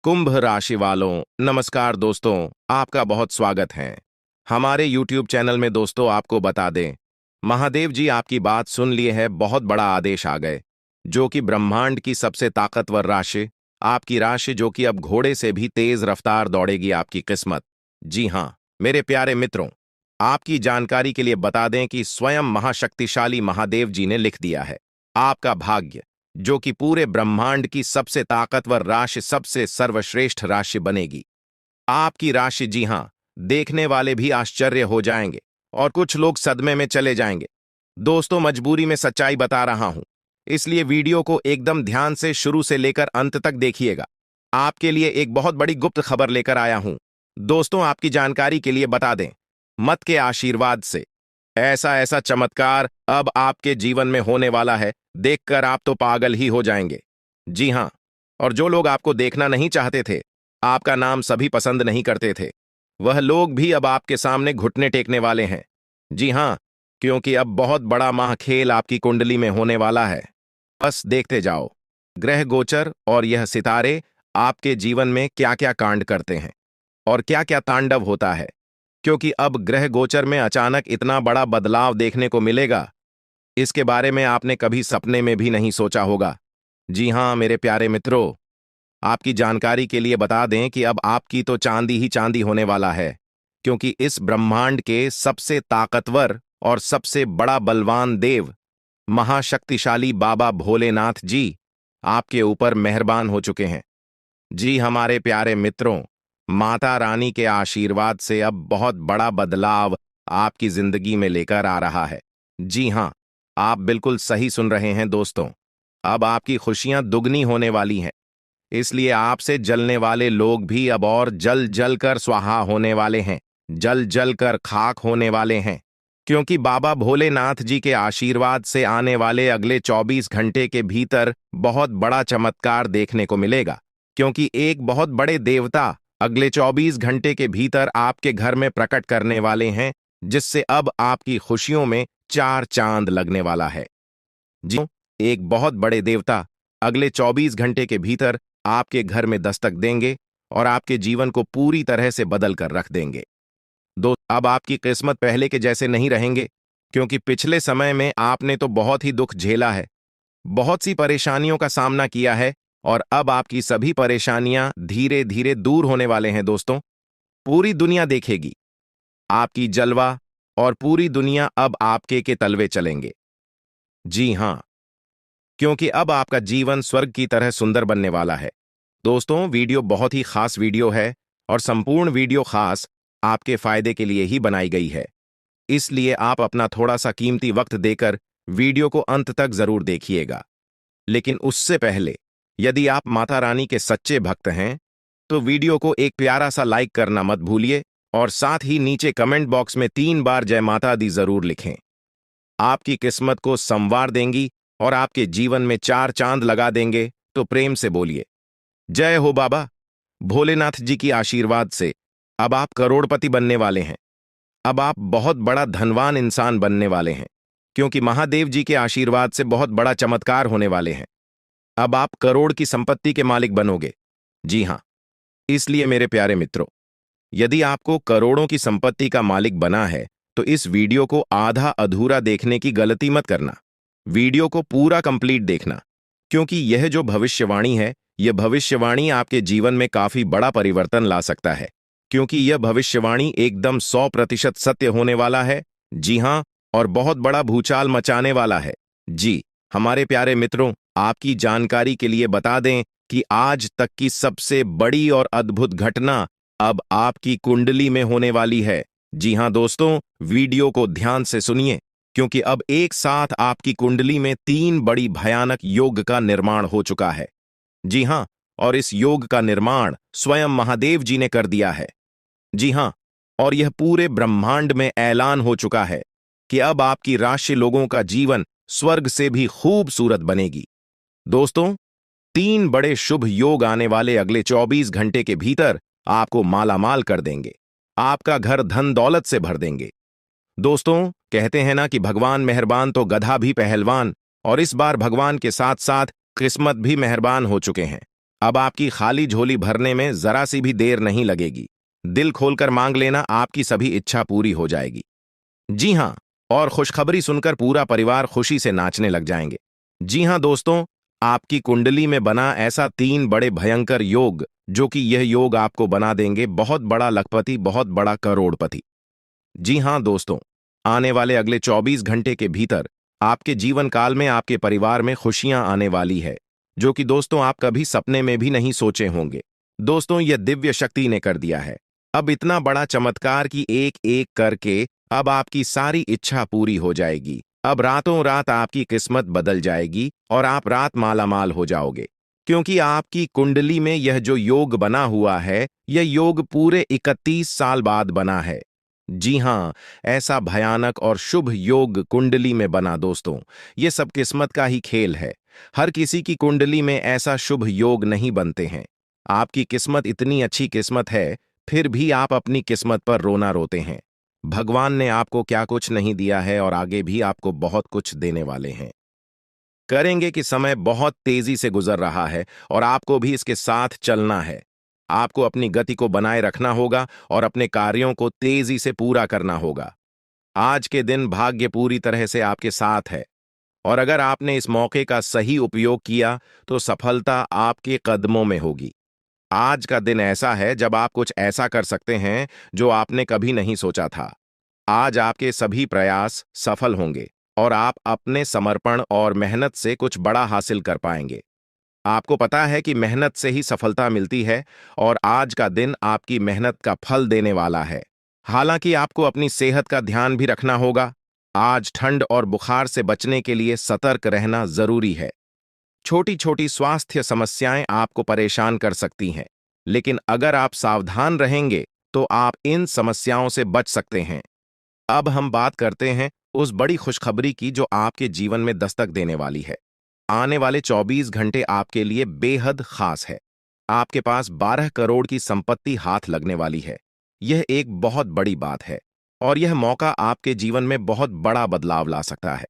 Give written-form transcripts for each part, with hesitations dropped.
कुंभ राशि वालों, नमस्कार दोस्तों, आपका बहुत स्वागत है हमारे YouTube चैनल में। दोस्तों, आपको बता दें, महादेव जी आपकी बात सुन लिए है। बहुत बड़ा आदेश आ गए, जो कि ब्रह्मांड की सबसे ताकतवर राशि, आपकी राशि, जो कि अब घोड़े से भी तेज रफ्तार दौड़ेगी आपकी किस्मत। जी हाँ, मेरे प्यारे मित्रों, आपकी जानकारी के लिए बता दें कि स्वयं महाशक्तिशाली महादेव जी ने लिख दिया है, आपका भाग्य, जो कि पूरे ब्रह्मांड की सबसे ताकतवर राशि, सबसे सर्वश्रेष्ठ राशि बनेगी। आपकी राशि, जी हां, देखने वाले भी आश्चर्य हो जाएंगे और कुछ लोग सदमे में चले जाएंगे। दोस्तों, मजबूरी में सच्चाई बता रहा हूं, इसलिए वीडियो को एकदम ध्यान से शुरू से लेकर अंत तक देखिएगा। आपके लिए एक बहुत बड़ी गुप्त खबर लेकर आया हूं। दोस्तों, आपकी जानकारी के लिए बता दें, मत के आशीर्वाद से ऐसा ऐसा चमत्कार अब आपके जीवन में होने वाला है, देखकर आप तो पागल ही हो जाएंगे। जी हां, और जो लोग आपको देखना नहीं चाहते थे, आपका नाम सभी पसंद नहीं करते थे, वह लोग भी अब आपके सामने घुटने टेकने वाले हैं। जी हां, क्योंकि अब बहुत बड़ा महाखेल आपकी कुंडली में होने वाला है। बस देखते जाओ, ग्रह गोचर और यह सितारे आपके जीवन में क्या क्या कांड करते हैं और क्या क्या तांडव होता है, क्योंकि अब ग्रह गोचर में अचानक इतना बड़ा बदलाव देखने को मिलेगा, इसके बारे में आपने कभी सपने में भी नहीं सोचा होगा। जी हां, मेरे प्यारे मित्रों, आपकी जानकारी के लिए बता दें कि अब आपकी तो चांदी ही चांदी होने वाला है, क्योंकि इस ब्रह्मांड के सबसे ताकतवर और सबसे बड़ा बलवान देव, महाशक्तिशाली बाबा भोलेनाथ जी आपके ऊपर मेहरबान हो चुके हैं। जी, हमारे प्यारे मित्रों, माता रानी के आशीर्वाद से अब बहुत बड़ा बदलाव आपकी जिंदगी में लेकर आ रहा है। जी हां, आप बिल्कुल सही सुन रहे हैं दोस्तों। अब आपकी खुशियां दुगनी होने वाली हैं, इसलिए आपसे जलने वाले लोग भी अब और जल जल कर स्वाहा होने वाले हैं, जल जल कर खाक होने वाले हैं, क्योंकि बाबा भोलेनाथ जी के आशीर्वाद से आने वाले अगले 24 घंटे के भीतर बहुत बड़ा चमत्कार देखने को मिलेगा, क्योंकि एक बहुत बड़े देवता अगले 24 घंटे के भीतर आपके घर में प्रकट करने वाले हैं, जिससे अब आपकी खुशियों में चार चांद लगने वाला है। जी, एक बहुत बड़े देवता अगले 24 घंटे के भीतर आपके घर में दस्तक देंगे और आपके जीवन को पूरी तरह से बदल कर रख देंगे। अब आपकी किस्मत पहले के जैसे नहीं रहेंगे, क्योंकि पिछले समय में आपने तो बहुत ही दुख झेला है, बहुत सी परेशानियों का सामना किया है, और अब आपकी सभी परेशानियां धीरे धीरे दूर होने वाले हैं दोस्तों। पूरी दुनिया देखेगी आपकी जलवा, और पूरी दुनिया अब आपके के तलवे चलेंगे। जी हां, क्योंकि अब आपका जीवन स्वर्ग की तरह सुंदर बनने वाला है। दोस्तों, वीडियो बहुत ही खास वीडियो है, और संपूर्ण वीडियो खास आपके फायदे के लिए ही बनाई गई है, इसलिए आप अपना थोड़ा सा कीमती वक्त देकर वीडियो को अंत तक जरूर देखिएगा। लेकिन उससे पहले, यदि आप माता रानी के सच्चे भक्त हैं, तो वीडियो को एक प्यारा सा लाइक करना मत भूलिए, और साथ ही नीचे कमेंट बॉक्स में 3 बार जय माता दी जरूर लिखें। आपकी किस्मत को संवार देंगी और आपके जीवन में चार चांद लगा देंगे, तो प्रेम से बोलिए, जय हो बाबा भोलेनाथ जी की आशीर्वाद से अब आप करोड़पति बनने वाले हैं। अब आप बहुत बड़ा धनवान इंसान बनने वाले हैं, क्योंकि महादेव जी के आशीर्वाद से बहुत बड़ा चमत्कार होने वाले हैं। अब आप करोड़ की संपत्ति के मालिक बनोगे। जी हां, इसलिए मेरे प्यारे मित्रों, यदि आपको करोड़ों की संपत्ति का मालिक बना है, तो इस वीडियो को आधा अधूरा देखने की गलती मत करना। वीडियो को पूरा कंप्लीट देखना, क्योंकि यह जो भविष्यवाणी है, यह भविष्यवाणी आपके जीवन में काफी बड़ा परिवर्तन ला सकता है, क्योंकि यह भविष्यवाणी एकदम 100% सत्य होने वाला है। जी हां, और बहुत बड़ा भूचाल मचाने वाला है। जी, हमारे प्यारे मित्रों, आपकी जानकारी के लिए बता दें कि आज तक की सबसे बड़ी और अद्भुत घटना अब आपकी कुंडली में होने वाली है। जी हां दोस्तों, वीडियो को ध्यान से सुनिए, क्योंकि अब एक साथ आपकी कुंडली में 3 बड़ी भयानक योग का निर्माण हो चुका है। जी हां, और इस योग का निर्माण स्वयं महादेव जी ने कर दिया है। जी हां, और यह पूरे ब्रह्मांड में ऐलान हो चुका है कि अब आपकी राशि लोगों का जीवन स्वर्ग से भी खूबसूरत बनेगी। दोस्तों, 3 बड़े शुभ योग आने वाले अगले 24 घंटे के भीतर आपको मालामाल कर देंगे, आपका घर धन दौलत से भर देंगे। दोस्तों, कहते हैं ना कि भगवान मेहरबान तो गधा भी पहलवान, और इस बार भगवान के साथ साथ किस्मत भी मेहरबान हो चुके हैं। अब आपकी खाली झोली भरने में जरा सी भी देर नहीं लगेगी। दिल खोलकर मांग लेना, आपकी सभी इच्छा पूरी हो जाएगी। जी हाँ, और खुशखबरी सुनकर पूरा परिवार खुशी से नाचने लग जाएंगे। जी हाँ दोस्तों, आपकी कुंडली में बना ऐसा 3 बड़े भयंकर योग, जो कि यह योग आपको बना देंगे बहुत बड़ा लखपति, बहुत बड़ा करोड़पति। जी हाँ दोस्तों, आने वाले अगले 24 घंटे के भीतर आपके जीवन काल में आपके परिवार में खुशियां आने वाली है, जो कि दोस्तों आप कभी सपने में भी नहीं सोचे होंगे। दोस्तों, यह दिव्य शक्ति ने कर दिया है। अब इतना बड़ा चमत्कार कि एक एक करके अब आपकी सारी इच्छा पूरी हो जाएगी। अब रातों रात आपकी किस्मत बदल जाएगी और आप रात मालामाल हो जाओगे, क्योंकि आपकी कुंडली में यह जो योग बना हुआ है, यह योग पूरे 31 साल बाद बना है। जी हाँ, ऐसा भयानक और शुभ योग कुंडली में बना दोस्तों, ये सब किस्मत का ही खेल है। हर किसी की कुंडली में ऐसा शुभ योग नहीं बनते हैं। आपकी किस्मत इतनी अच्छी किस्मत है, फिर भी आप अपनी किस्मत पर रोना रोते हैं। भगवान ने आपको क्या कुछ नहीं दिया है और आगे भी आपको बहुत कुछ देने वाले हैं। करेंगे कि समय बहुत तेजी से गुजर रहा है और आपको भी इसके साथ चलना है। आपको अपनी गति को बनाए रखना होगा और अपने कार्यों को तेजी से पूरा करना होगा। आज के दिन भाग्य पूरी तरह से आपके साथ है और अगर आपने इस मौके का सही उपयोग किया तो सफलता आपके कदमों में होगी। आज का दिन ऐसा है जब आप कुछ ऐसा कर सकते हैं जो आपने कभी नहीं सोचा था। आज आपके सभी प्रयास सफल होंगे और आप अपने समर्पण और मेहनत से कुछ बड़ा हासिल कर पाएंगे। आपको पता है कि मेहनत से ही सफलता मिलती है और आज का दिन आपकी मेहनत का फल देने वाला है। हालांकि आपको अपनी सेहत का ध्यान भी रखना होगा। आज ठंड और बुखार से बचने के लिए सतर्क रहना जरूरी है। छोटी छोटी स्वास्थ्य समस्याएं आपको परेशान कर सकती हैं, लेकिन अगर आप सावधान रहेंगे तो आप इन समस्याओं से बच सकते हैं। अब हम बात करते हैं उस बड़ी खुशखबरी की जो आपके जीवन में दस्तक देने वाली है। आने वाले 24 घंटे आपके लिए बेहद खास है। आपके पास 12 करोड़ की संपत्ति हाथ लगने वाली है। यह एक बहुत बड़ी बात है और यह मौका आपके जीवन में बहुत बड़ा बदलाव ला सकता है।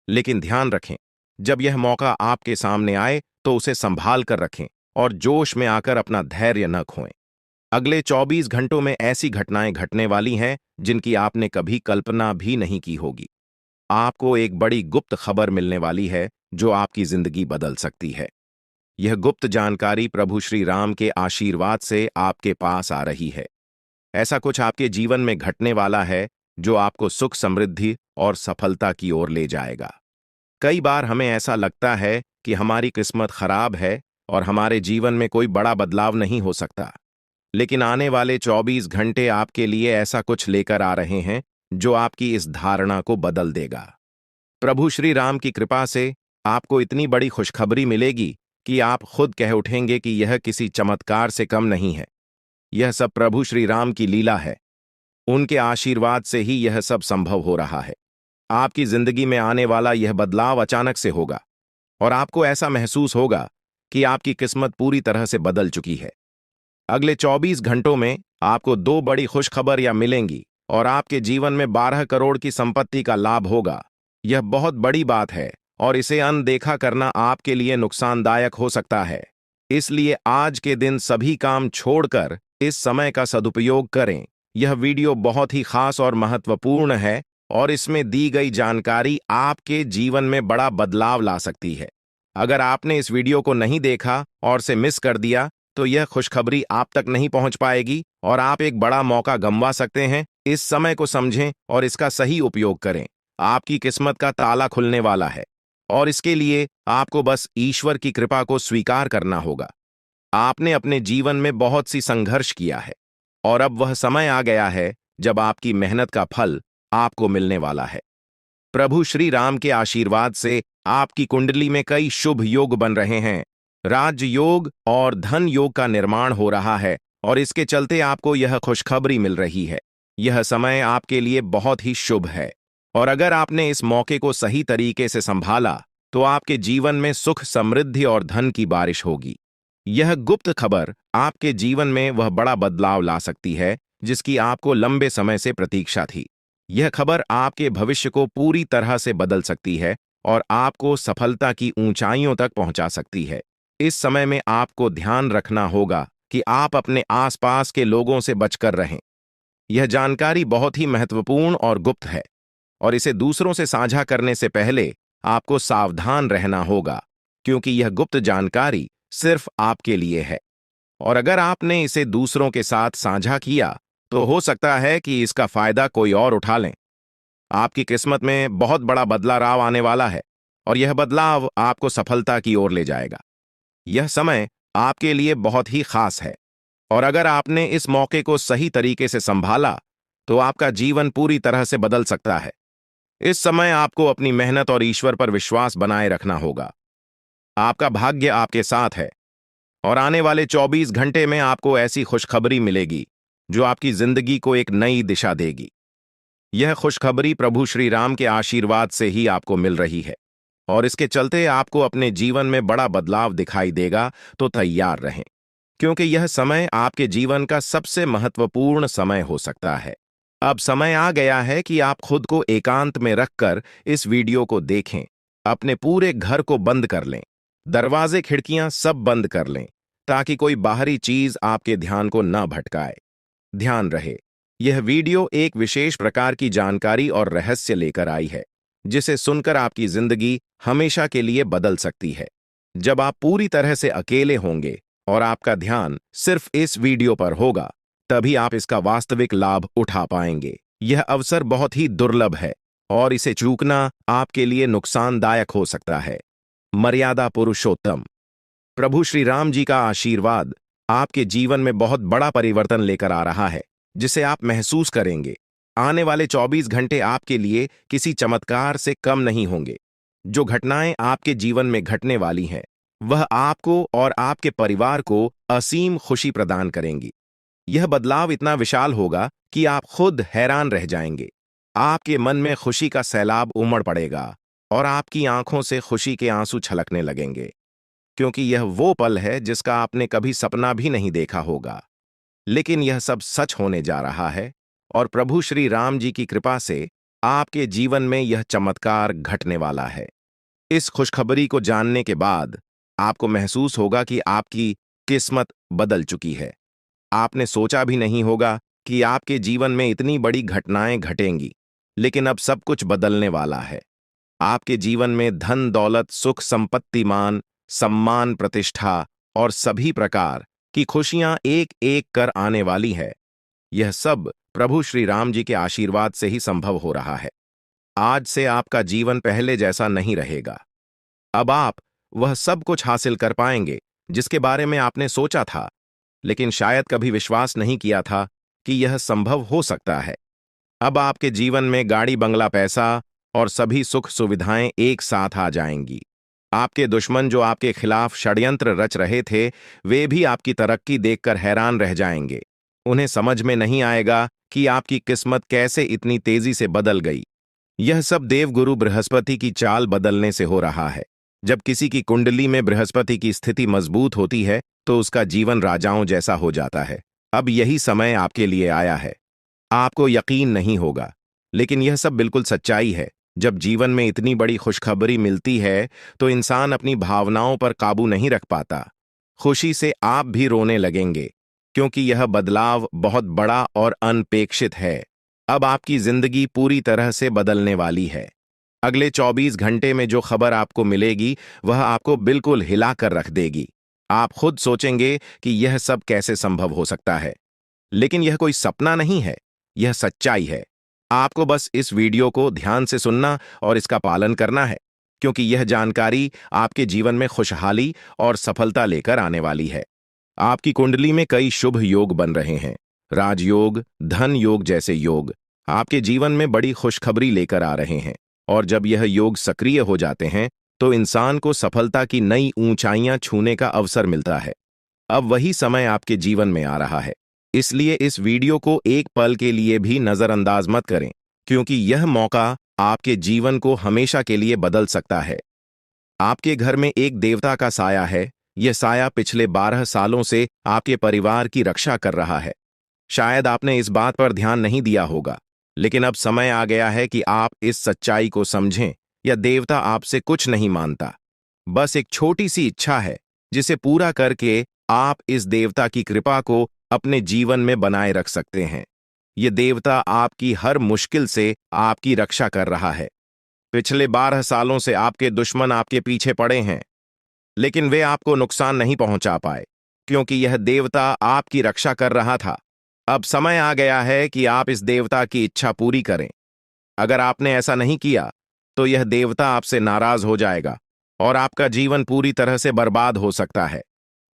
लेकिन ध्यान रखें, जब यह मौका आपके सामने आए तो उसे संभाल कर रखें और जोश में आकर अपना धैर्य न खोएं। अगले 24 घंटों में ऐसी घटनाएं घटने वाली हैं जिनकी आपने कभी कल्पना भी नहीं की होगी। आपको एक बड़ी गुप्त खबर मिलने वाली है जो आपकी जिंदगी बदल सकती है। यह गुप्त जानकारी प्रभु श्री राम के आशीर्वाद से आपके पास आ रही है। ऐसा कुछ आपके जीवन में घटने वाला है जो आपको सुख, समृद्धि और सफलता की ओर ले जाएगा। कई बार हमें ऐसा लगता है कि हमारी किस्मत खराब है और हमारे जीवन में कोई बड़ा बदलाव नहीं हो सकता, लेकिन आने वाले 24 घंटे आपके लिए ऐसा कुछ लेकर आ रहे हैं जो आपकी इस धारणा को बदल देगा। प्रभु श्री राम की कृपा से आपको इतनी बड़ी खुशखबरी मिलेगी कि आप खुद कह उठेंगे कि यह किसी चमत्कार से कम नहीं है। यह सब प्रभु श्री राम की लीला है। उनके आशीर्वाद से ही यह सब संभव हो रहा है। आपकी जिंदगी में आने वाला यह बदलाव अचानक से होगा और आपको ऐसा महसूस होगा कि आपकी किस्मत पूरी तरह से बदल चुकी है। अगले 24 घंटों में आपको 2 बड़ी खुशखबरियां मिलेंगी और आपके जीवन में 12 करोड़ की संपत्ति का लाभ होगा। यह बहुत बड़ी बात है और इसे अनदेखा करना आपके लिए नुकसानदायक हो सकता है। इसलिए आज के दिन सभी काम छोड़कर इस समय का सदुपयोग करें। यह वीडियो बहुत ही खास और महत्वपूर्ण है और इसमें दी गई जानकारी आपके जीवन में बड़ा बदलाव ला सकती है। अगर आपने इस वीडियो को नहीं देखा और से मिस कर दिया तो यह खुशखबरी आप तक नहीं पहुंच पाएगी और आप एक बड़ा मौका गंवा सकते हैं। इस समय को समझें और इसका सही उपयोग करें। आपकी किस्मत का ताला खुलने वाला है और इसके लिए आपको बस ईश्वर की कृपा को स्वीकार करना होगा। आपने अपने जीवन में बहुत सी संघर्ष किया है और अब वह समय आ गया है जब आपकी मेहनत का फल आपको मिलने वाला है। प्रभु श्री राम के आशीर्वाद से आपकी कुंडली में कई शुभ योग बन रहे हैं। राजयोग और धन योग का निर्माण हो रहा है और इसके चलते आपको यह खुशखबरी मिल रही है। यह समय आपके लिए बहुत ही शुभ है और अगर आपने इस मौके को सही तरीके से संभाला तो आपके जीवन में सुख, समृद्धि और धन की बारिश होगी। यह गुप्त खबर आपके जीवन में वह बड़ा बदलाव ला सकती है जिसकी आपको लंबे समय से प्रतीक्षा थी। यह खबर आपके भविष्य को पूरी तरह से बदल सकती है और आपको सफलता की ऊंचाइयों तक पहुंचा सकती है। इस समय में आपको ध्यान रखना होगा कि आप अपने आसपास के लोगों से बचकर रहें। यह जानकारी बहुत ही महत्वपूर्ण और गुप्त है, और इसे दूसरों से साझा करने से पहले आपको सावधान रहना होगा, क्योंकि यह गुप्त जानकारी सिर्फ आपके लिए है। और अगर आपने इसे दूसरों के साथ साझा किया, तो हो सकता है कि इसका फायदा कोई और उठा लें। आपकी किस्मत में बहुत बड़ा बदलाव आने वाला है, और यह बदलाव आपको सफलता की ओर ले जाएगा। यह समय आपके लिए बहुत ही खास है, और अगर आपने इस मौके को सही तरीके से संभाला, तो आपका जीवन पूरी तरह से बदल सकता है। इस समय आपको अपनी मेहनत और ईश्वर पर विश्वास बनाए रखना होगा। आपका भाग्य आपके साथ है, और आने वाले 24 घंटे में आपको ऐसी खुशखबरी मिलेगी जो आपकी जिंदगी को एक नई दिशा देगी। यह खुशखबरी प्रभु श्री राम के आशीर्वाद से ही आपको मिल रही है, और इसके चलते आपको अपने जीवन में बड़ा बदलाव दिखाई देगा। तो तैयार रहें, क्योंकि यह समय आपके जीवन का सबसे महत्वपूर्ण समय हो सकता है। अब समय आ गया है कि आप खुद को एकांत में रखकर इस वीडियो को देखें। अपने पूरे घर को बंद कर लें, दरवाजे खिड़कियां सब बंद कर लें, ताकि कोई बाहरी चीज आपके ध्यान को न भटकाए। ध्यान रहे, यह वीडियो एक विशेष प्रकार की जानकारी और रहस्य लेकर आई है, जिसे सुनकर आपकी जिंदगी हमेशा के लिए बदल सकती है। जब आप पूरी तरह से अकेले होंगे और आपका ध्यान सिर्फ इस वीडियो पर होगा, तभी आप इसका वास्तविक लाभ उठा पाएंगे। यह अवसर बहुत ही दुर्लभ है, और इसे चूकना आपके लिए नुकसानदायक हो सकता है। मर्यादा पुरुषोत्तम प्रभु श्री राम जी का आशीर्वाद आपके जीवन में बहुत बड़ा परिवर्तन लेकर आ रहा है, जिसे आप महसूस करेंगे। आने वाले 24 घंटे आपके लिए किसी चमत्कार से कम नहीं होंगे। जो घटनाएं आपके जीवन में घटने वाली हैं, वह आपको और आपके परिवार को असीम खुशी प्रदान करेंगी। यह बदलाव इतना विशाल होगा कि आप खुद हैरान रह जाएंगे। आपके मन में खुशी का सैलाब उमड़ पड़ेगा, और आपकी आंखों से खुशी के आंसू छलकने लगेंगे, क्योंकि यह वो पल है जिसका आपने कभी सपना भी नहीं देखा होगा। लेकिन यह सब सच होने जा रहा है, और प्रभु श्री राम जी की कृपा से आपके जीवन में यह चमत्कार घटने वाला है। इस खुशखबरी को जानने के बाद आपको महसूस होगा कि आपकी किस्मत बदल चुकी है। आपने सोचा भी नहीं होगा कि आपके जीवन में इतनी बड़ी घटनाएं घटेंगी, लेकिन अब सब कुछ बदलने वाला है। आपके जीवन में धन दौलत सुख संपत्ति मान सम्मान प्रतिष्ठा और सभी प्रकार की खुशियां एक एक कर आने वाली है। यह सब प्रभु श्री राम जी के आशीर्वाद से ही संभव हो रहा है। आज से आपका जीवन पहले जैसा नहीं रहेगा। अब आप वह सब कुछ हासिल कर पाएंगे जिसके बारे में आपने सोचा था, लेकिन शायद कभी विश्वास नहीं किया था कि यह संभव हो सकता है। अब आपके जीवन में गाड़ी बंगला पैसा और सभी सुख सुविधाएं एक साथ आ जाएंगी। आपके दुश्मन जो आपके खिलाफ षड्यंत्र रच रहे थे, वे भी आपकी तरक्की देखकर हैरान रह जाएंगे। उन्हें समझ में नहीं आएगा कि आपकी किस्मत कैसे इतनी तेजी से बदल गई। यह सब देवगुरु बृहस्पति की चाल बदलने से हो रहा है। जब किसी की कुंडली में बृहस्पति की स्थिति मजबूत होती है, तो उसका जीवन राजाओं जैसा हो जाता है। अब यही समय आपके लिए आया है। आपको यकीन नहीं होगा, लेकिन यह सब बिल्कुल सच्चाई है। जब जीवन में इतनी बड़ी खुशखबरी मिलती है, तो इंसान अपनी भावनाओं पर काबू नहीं रख पाता। खुशी से आप भी रोने लगेंगे, क्योंकि यह बदलाव बहुत बड़ा और अनपेक्षित है। अब आपकी जिंदगी पूरी तरह से बदलने वाली है। अगले 24 घंटे में जो खबर आपको मिलेगी, वह आपको बिल्कुल हिला कर रख देगी। आप खुद सोचेंगे कि यह सब कैसे संभव हो सकता है, लेकिन यह कोई सपना नहीं है, यह सच्चाई है। आपको बस इस वीडियो को ध्यान से सुनना और इसका पालन करना है, क्योंकि यह जानकारी आपके जीवन में खुशहाली और सफलता लेकर आने वाली है। आपकी कुंडली में कई शुभ योग बन रहे हैं। राजयोग, धन योग जैसे योग आपके जीवन में बड़ी खुशखबरी लेकर आ रहे हैं, और जब यह योग सक्रिय हो जाते हैं, तो इंसान को सफलता की नई ऊंचाइयां छूने का अवसर मिलता है। अब वही समय आपके जीवन में आ रहा है, इसलिए इस वीडियो को एक पल के लिए भी नजरअंदाज मत करें, क्योंकि यह मौका आपके जीवन को हमेशा के लिए बदल सकता है। आपके घर में एक देवता का साया है। यह साया पिछले 12 सालों से आपके परिवार की रक्षा कर रहा है। शायद आपने इस बात पर ध्यान नहीं दिया होगा, लेकिन अब समय आ गया है कि आप इस सच्चाई को समझें। यह देवता आपसे कुछ नहीं मानता, बस एक छोटी सी इच्छा है जिसे पूरा करके आप इस देवता की कृपा को अपने जीवन में बनाए रख सकते हैं। ये देवता आपकी हर मुश्किल से आपकी रक्षा कर रहा है। पिछले 12 सालों से आपके दुश्मन आपके पीछे पड़े हैं, लेकिन वे आपको नुकसान नहीं पहुंचा पाए, क्योंकि यह देवता आपकी रक्षा कर रहा था। अब समय आ गया है कि आप इस देवता की इच्छा पूरी करें। अगर आपने ऐसा नहीं किया, तो यह देवता आपसे नाराज हो जाएगा और आपका जीवन पूरी तरह से बर्बाद हो सकता है।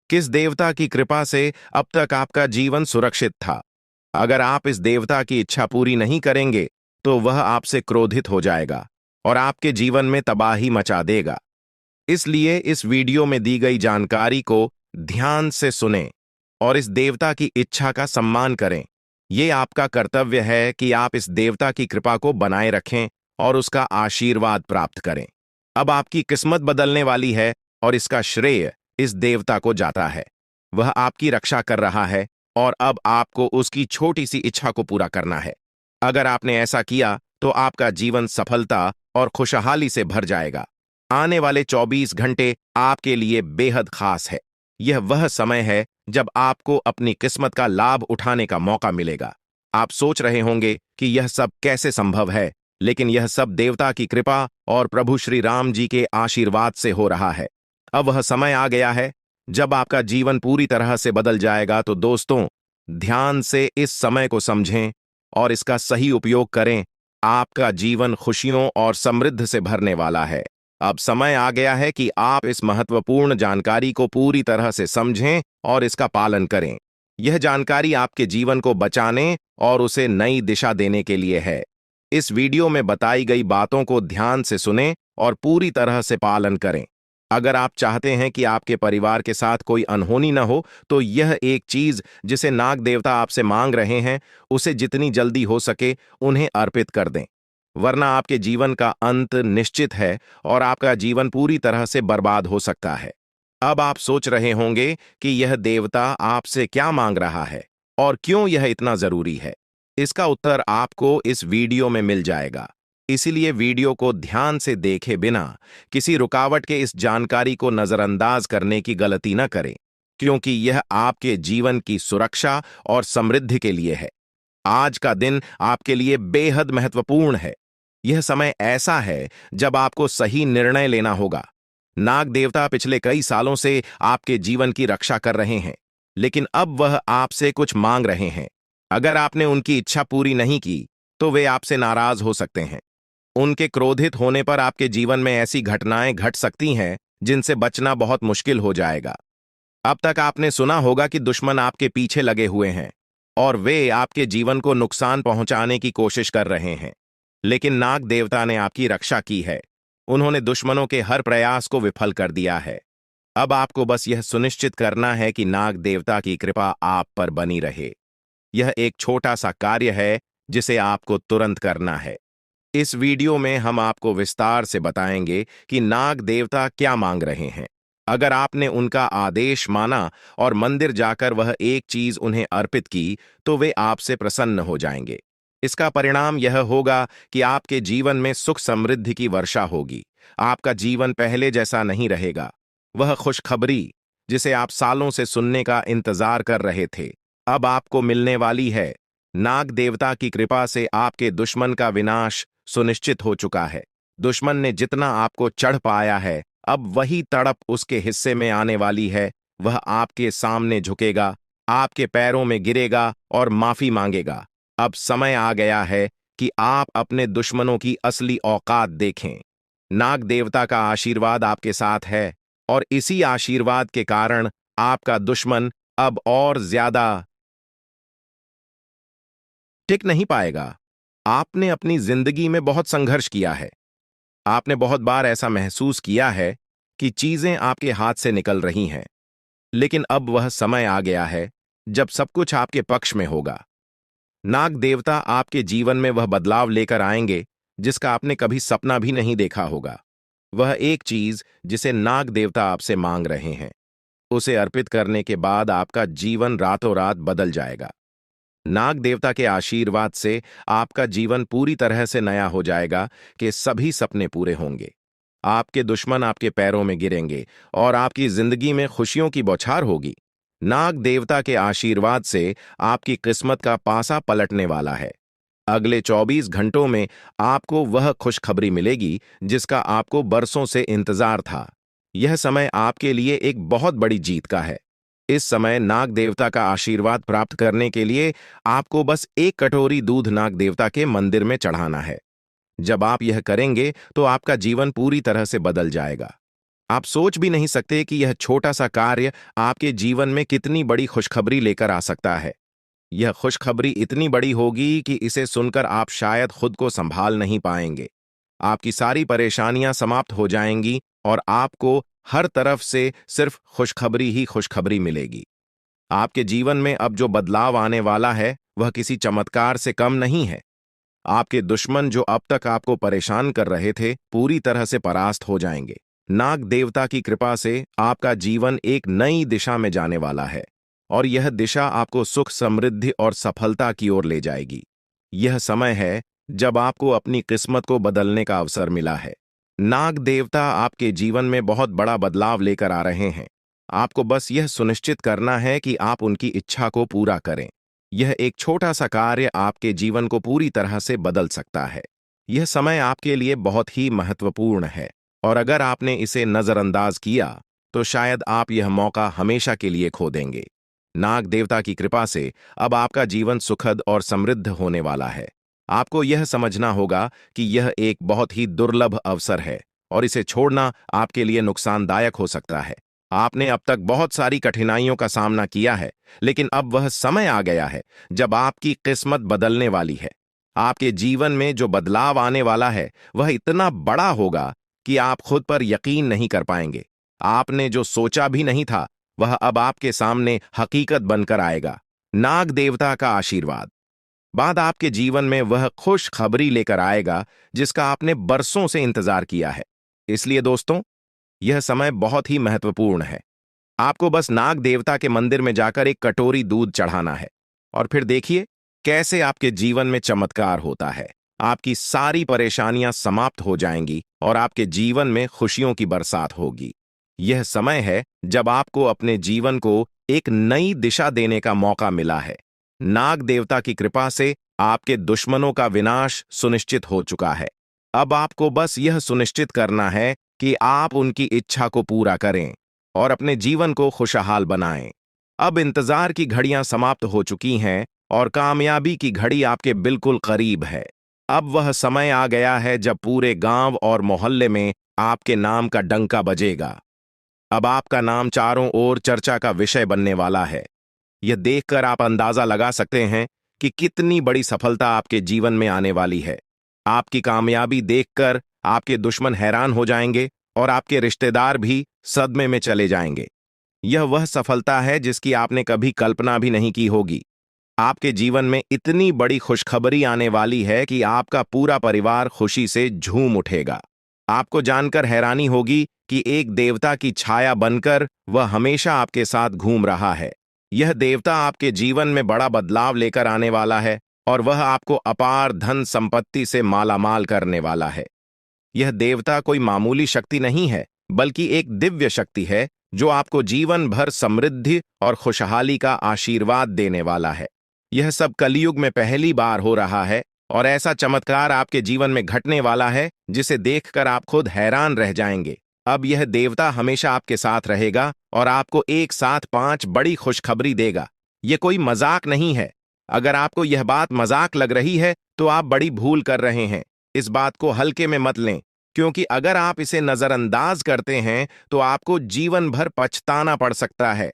किस देवता की कृपा से अब तक आपका जीवन सुरक्षित था? अगर आप इस देवता की इच्छा पूरी नहीं करेंगे, तो वह आपसे क्रोधित हो जाएगा और आपके जीवन में तबाही मचा देगा। इसलिए इस वीडियो में दी गई जानकारी को ध्यान से सुनें और इस देवता की इच्छा का सम्मान करें। ये आपका कर्तव्य है कि आप इस देवता की कृपा को बनाए रखें और उसका आशीर्वाद प्राप्त करें। अब आपकी किस्मत बदलने वाली है और इसका श्रेय इस देवता को जाता है। वह आपकी रक्षा कर रहा है और अब आपको उसकी छोटी सी इच्छा को पूरा करना है। अगर आपने ऐसा किया, तो आपका जीवन सफलता और खुशहाली से भर जाएगा। आने वाले 24 घंटे आपके लिए बेहद खास है। यह वह समय है जब आपको अपनी किस्मत का लाभ उठाने का मौका मिलेगा। आप सोच रहे होंगे कि यह सब कैसे संभव है, लेकिन यह सब देवता की कृपा और प्रभु श्री राम जी के आशीर्वाद से हो रहा है। अब वह समय आ गया है जब आपका जीवन पूरी तरह से बदल जाएगा। तो दोस्तों, ध्यान से इस समय को समझें और इसका सही उपयोग करें। आपका जीवन खुशियों और समृद्धि से भरने वाला है। अब समय आ गया है कि आप इस महत्वपूर्ण जानकारी को पूरी तरह से समझें और इसका पालन करें। यह जानकारी आपके जीवन को बचाने और उसे नई दिशा देने के लिए है। इस वीडियो में बताई गई बातों को ध्यान से सुनें और पूरी तरह से पालन करें। अगर आप चाहते हैं कि आपके परिवार के साथ कोई अनहोनी न हो, तो यह एक चीज जिसे नाग देवता आपसे मांग रहे हैं, उसे जितनी जल्दी हो सके उन्हें अर्पित कर दें, वरना आपके जीवन का अंत निश्चित है और आपका जीवन पूरी तरह से बर्बाद हो सकता है। अब आप सोच रहे होंगे कि यह देवता आपसे क्या मांग रहा है और क्यों यह इतना जरूरी है। इसका उत्तर आपको इस वीडियो में मिल जाएगा। इसीलिए वीडियो को ध्यान से देखे बिना किसी रुकावट के इस जानकारी को नजरअंदाज करने की गलती न करें, क्योंकि यह आपके जीवन की सुरक्षा और समृद्धि के लिए है। आज का दिन आपके लिए बेहद महत्वपूर्ण है। यह समय ऐसा है जब आपको सही निर्णय लेना होगा। नाग देवता पिछले कई सालों से आपके जीवन की रक्षा कर रहे हैं, लेकिन अब वह आपसे कुछ मांग रहे हैं। अगर आपने उनकी इच्छा पूरी नहीं की, तो वे आपसे नाराज हो सकते हैं। उनके क्रोधित होने पर आपके जीवन में ऐसी घटनाएं घट सकती हैं जिनसे बचना बहुत मुश्किल हो जाएगा। अब तक आपने सुना होगा कि दुश्मन आपके पीछे लगे हुए हैं और वे आपके जीवन को नुकसान पहुंचाने की कोशिश कर रहे हैं, लेकिन नाग देवता ने आपकी रक्षा की है। उन्होंने दुश्मनों के हर प्रयास को विफल कर दिया है। अब आपको बस यह सुनिश्चित करना है कि नाग देवता की कृपा आप पर बनी रहे। यह एक छोटा सा कार्य है जिसे आपको तुरंत करना है। इस वीडियो में हम आपको विस्तार से बताएंगे कि नाग देवता क्या मांग रहे हैं। अगर आपने उनका आदेश माना और मंदिर जाकर वह एक चीज उन्हें अर्पित की, तो वे आपसे प्रसन्न हो जाएंगे। इसका परिणाम यह होगा कि आपके जीवन में सुख समृद्धि की वर्षा होगी। आपका जीवन पहले जैसा नहीं रहेगा। वह खुशखबरी जिसे आप सालों से सुनने का इंतजार कर रहे थे, अब आपको मिलने वाली है। नाग देवता की कृपा से आपके दुश्मन का विनाश सुनिश्चित हो चुका है। दुश्मन ने जितना आपको चढ़ पाया है, अब वही तड़प उसके हिस्से में आने वाली है। वह आपके सामने झुकेगा, आपके पैरों में गिरेगा और माफी मांगेगा। अब समय आ गया है कि आप अपने दुश्मनों की असली औकात देखें। नाग देवता का आशीर्वाद आपके साथ है और इसी आशीर्वाद के कारण आपका दुश्मन अब और ज्यादा टिक नहीं पाएगा। आपने अपनी जिंदगी में बहुत संघर्ष किया है। आपने बहुत बार ऐसा महसूस किया है कि चीजें आपके हाथ से निकल रही हैं, लेकिन अब वह समय आ गया है जब सब कुछ आपके पक्ष में होगा। नाग देवता आपके जीवन में वह बदलाव लेकर आएंगे जिसका आपने कभी सपना भी नहीं देखा होगा। वह एक चीज जिसे नाग देवता आपसे मांग रहे हैं, उसे अर्पित करने के बाद आपका जीवन रातों रात बदल जाएगा। नाग देवता के आशीर्वाद से आपका जीवन पूरी तरह से नया हो जाएगा कि सभी सपने पूरे होंगे। आपके दुश्मन आपके पैरों में गिरेंगे और आपकी जिंदगी में खुशियों की बौछार होगी। नाग देवता के आशीर्वाद से आपकी किस्मत का पासा पलटने वाला है। अगले 24 घंटों में आपको वह खुशखबरी मिलेगी जिसका आपको बरसों से इंतजार था। यह समय आपके लिए एक बहुत बड़ी जीत का है। इस समय नाग देवता का आशीर्वाद प्राप्त करने के लिए आपको बस एक कटोरी दूध नाग देवता के मंदिर में चढ़ाना है। जब आप यह करेंगे तो आपका जीवन पूरी तरह से बदल जाएगा। आप सोच भी नहीं सकते कि यह छोटा सा कार्य आपके जीवन में कितनी बड़ी खुशखबरी लेकर आ सकता है। यह खुशखबरी इतनी बड़ी होगी कि इसे सुनकर आप शायद खुद को संभाल नहीं पाएंगे। आपकी सारी परेशानियां समाप्त हो जाएंगी और आपको हर तरफ से सिर्फ खुशखबरी ही खुशखबरी मिलेगी। आपके जीवन में अब जो बदलाव आने वाला है वह किसी चमत्कार से कम नहीं है। आपके दुश्मन जो अब तक आपको परेशान कर रहे थे पूरी तरह से परास्त हो जाएंगे। नाग देवता की कृपा से आपका जीवन एक नई दिशा में जाने वाला है और यह दिशा आपको सुख, समृद्धि और सफलता की ओर ले जाएगी। यह समय है जब आपको अपनी किस्मत को बदलने का अवसर मिला है। नाग देवता आपके जीवन में बहुत बड़ा बदलाव लेकर आ रहे हैं। आपको बस यह सुनिश्चित करना है कि आप उनकी इच्छा को पूरा करें। यह एक छोटा सा कार्य आपके जीवन को पूरी तरह से बदल सकता है। यह समय आपके लिए बहुत ही महत्वपूर्ण है और अगर आपने इसे नजरअंदाज किया तो शायद आप यह मौका हमेशा के लिए खो देंगे। नाग देवता की कृपा से अब आपका जीवन सुखद और समृद्ध होने वाला है। आपको यह समझना होगा कि यह एक बहुत ही दुर्लभ अवसर है और इसे छोड़ना आपके लिए नुकसानदायक हो सकता है। आपने अब तक बहुत सारी कठिनाइयों का सामना किया है, लेकिन अब वह समय आ गया है जब आपकी किस्मत बदलने वाली है। आपके जीवन में जो बदलाव आने वाला है वह इतना बड़ा होगा कि आप खुद पर यकीन नहीं कर पाएंगे। आपने जो सोचा भी नहीं था वह अब आपके सामने हकीकत बनकर आएगा। नाग देवता का आशीर्वाद बाद आपके जीवन में वह खुश खबरी लेकर आएगा जिसका आपने बरसों से इंतजार किया है। इसलिए दोस्तों, यह समय बहुत ही महत्वपूर्ण है। आपको बस नाग देवता के मंदिर में जाकर एक कटोरी दूध चढ़ाना है और फिर देखिए कैसे आपके जीवन में चमत्कार होता है। आपकी सारी परेशानियां समाप्त हो जाएंगी और आपके जीवन में खुशियों की बरसात होगी। यह समय है जब आपको अपने जीवन को एक नई दिशा देने का मौका मिला है। नाग देवता की कृपा से आपके दुश्मनों का विनाश सुनिश्चित हो चुका है। अब आपको बस यह सुनिश्चित करना है कि आप उनकी इच्छा को पूरा करें और अपने जीवन को खुशहाल बनाएं। अब इंतजार की घड़ियां समाप्त हो चुकी हैं और कामयाबी की घड़ी आपके बिल्कुल करीब है। अब वह समय आ गया है जब पूरे गांव और मोहल्ले में आपके नाम का डंका बजेगा। अब आपका नाम चारों ओर चर्चा का विषय बनने वाला है। यह देखकर आप अंदाजा लगा सकते हैं कि कितनी बड़ी सफलता आपके जीवन में आने वाली है। आपकी कामयाबी देखकर आपके दुश्मन हैरान हो जाएंगे और आपके रिश्तेदार भी सदमे में चले जाएंगे। यह वह सफलता है जिसकी आपने कभी कल्पना भी नहीं की होगी। आपके जीवन में इतनी बड़ी खुशखबरी आने वाली है कि आपका पूरा परिवार खुशी से झूम उठेगा। आपको जानकर हैरानी होगी कि एक देवता की छाया बनकर वह हमेशा आपके साथ घूम रहा है। यह देवता आपके जीवन में बड़ा बदलाव लेकर आने वाला है और वह आपको अपार धन संपत्ति से मालामाल करने वाला है। यह देवता कोई मामूली शक्ति नहीं है, बल्कि एक दिव्य शक्ति है जो आपको जीवन भर समृद्धि और खुशहाली का आशीर्वाद देने वाला है। यह सब कलयुग में पहली बार हो रहा है और ऐसा चमत्कार आपके जीवन में घटने वाला है जिसे देखकर आप खुद हैरान रह जाएंगे। अब यह देवता हमेशा आपके साथ रहेगा और आपको एक साथ 5 बड़ी खुशखबरी देगा। यह कोई मजाक नहीं है। अगर आपको यह बात मजाक लग रही है तो आप बड़ी भूल कर रहे हैं। इस बात को हल्के में मत लें, क्योंकि अगर आप इसे नजरअंदाज करते हैं तो आपको जीवन भर पछताना पड़ सकता है।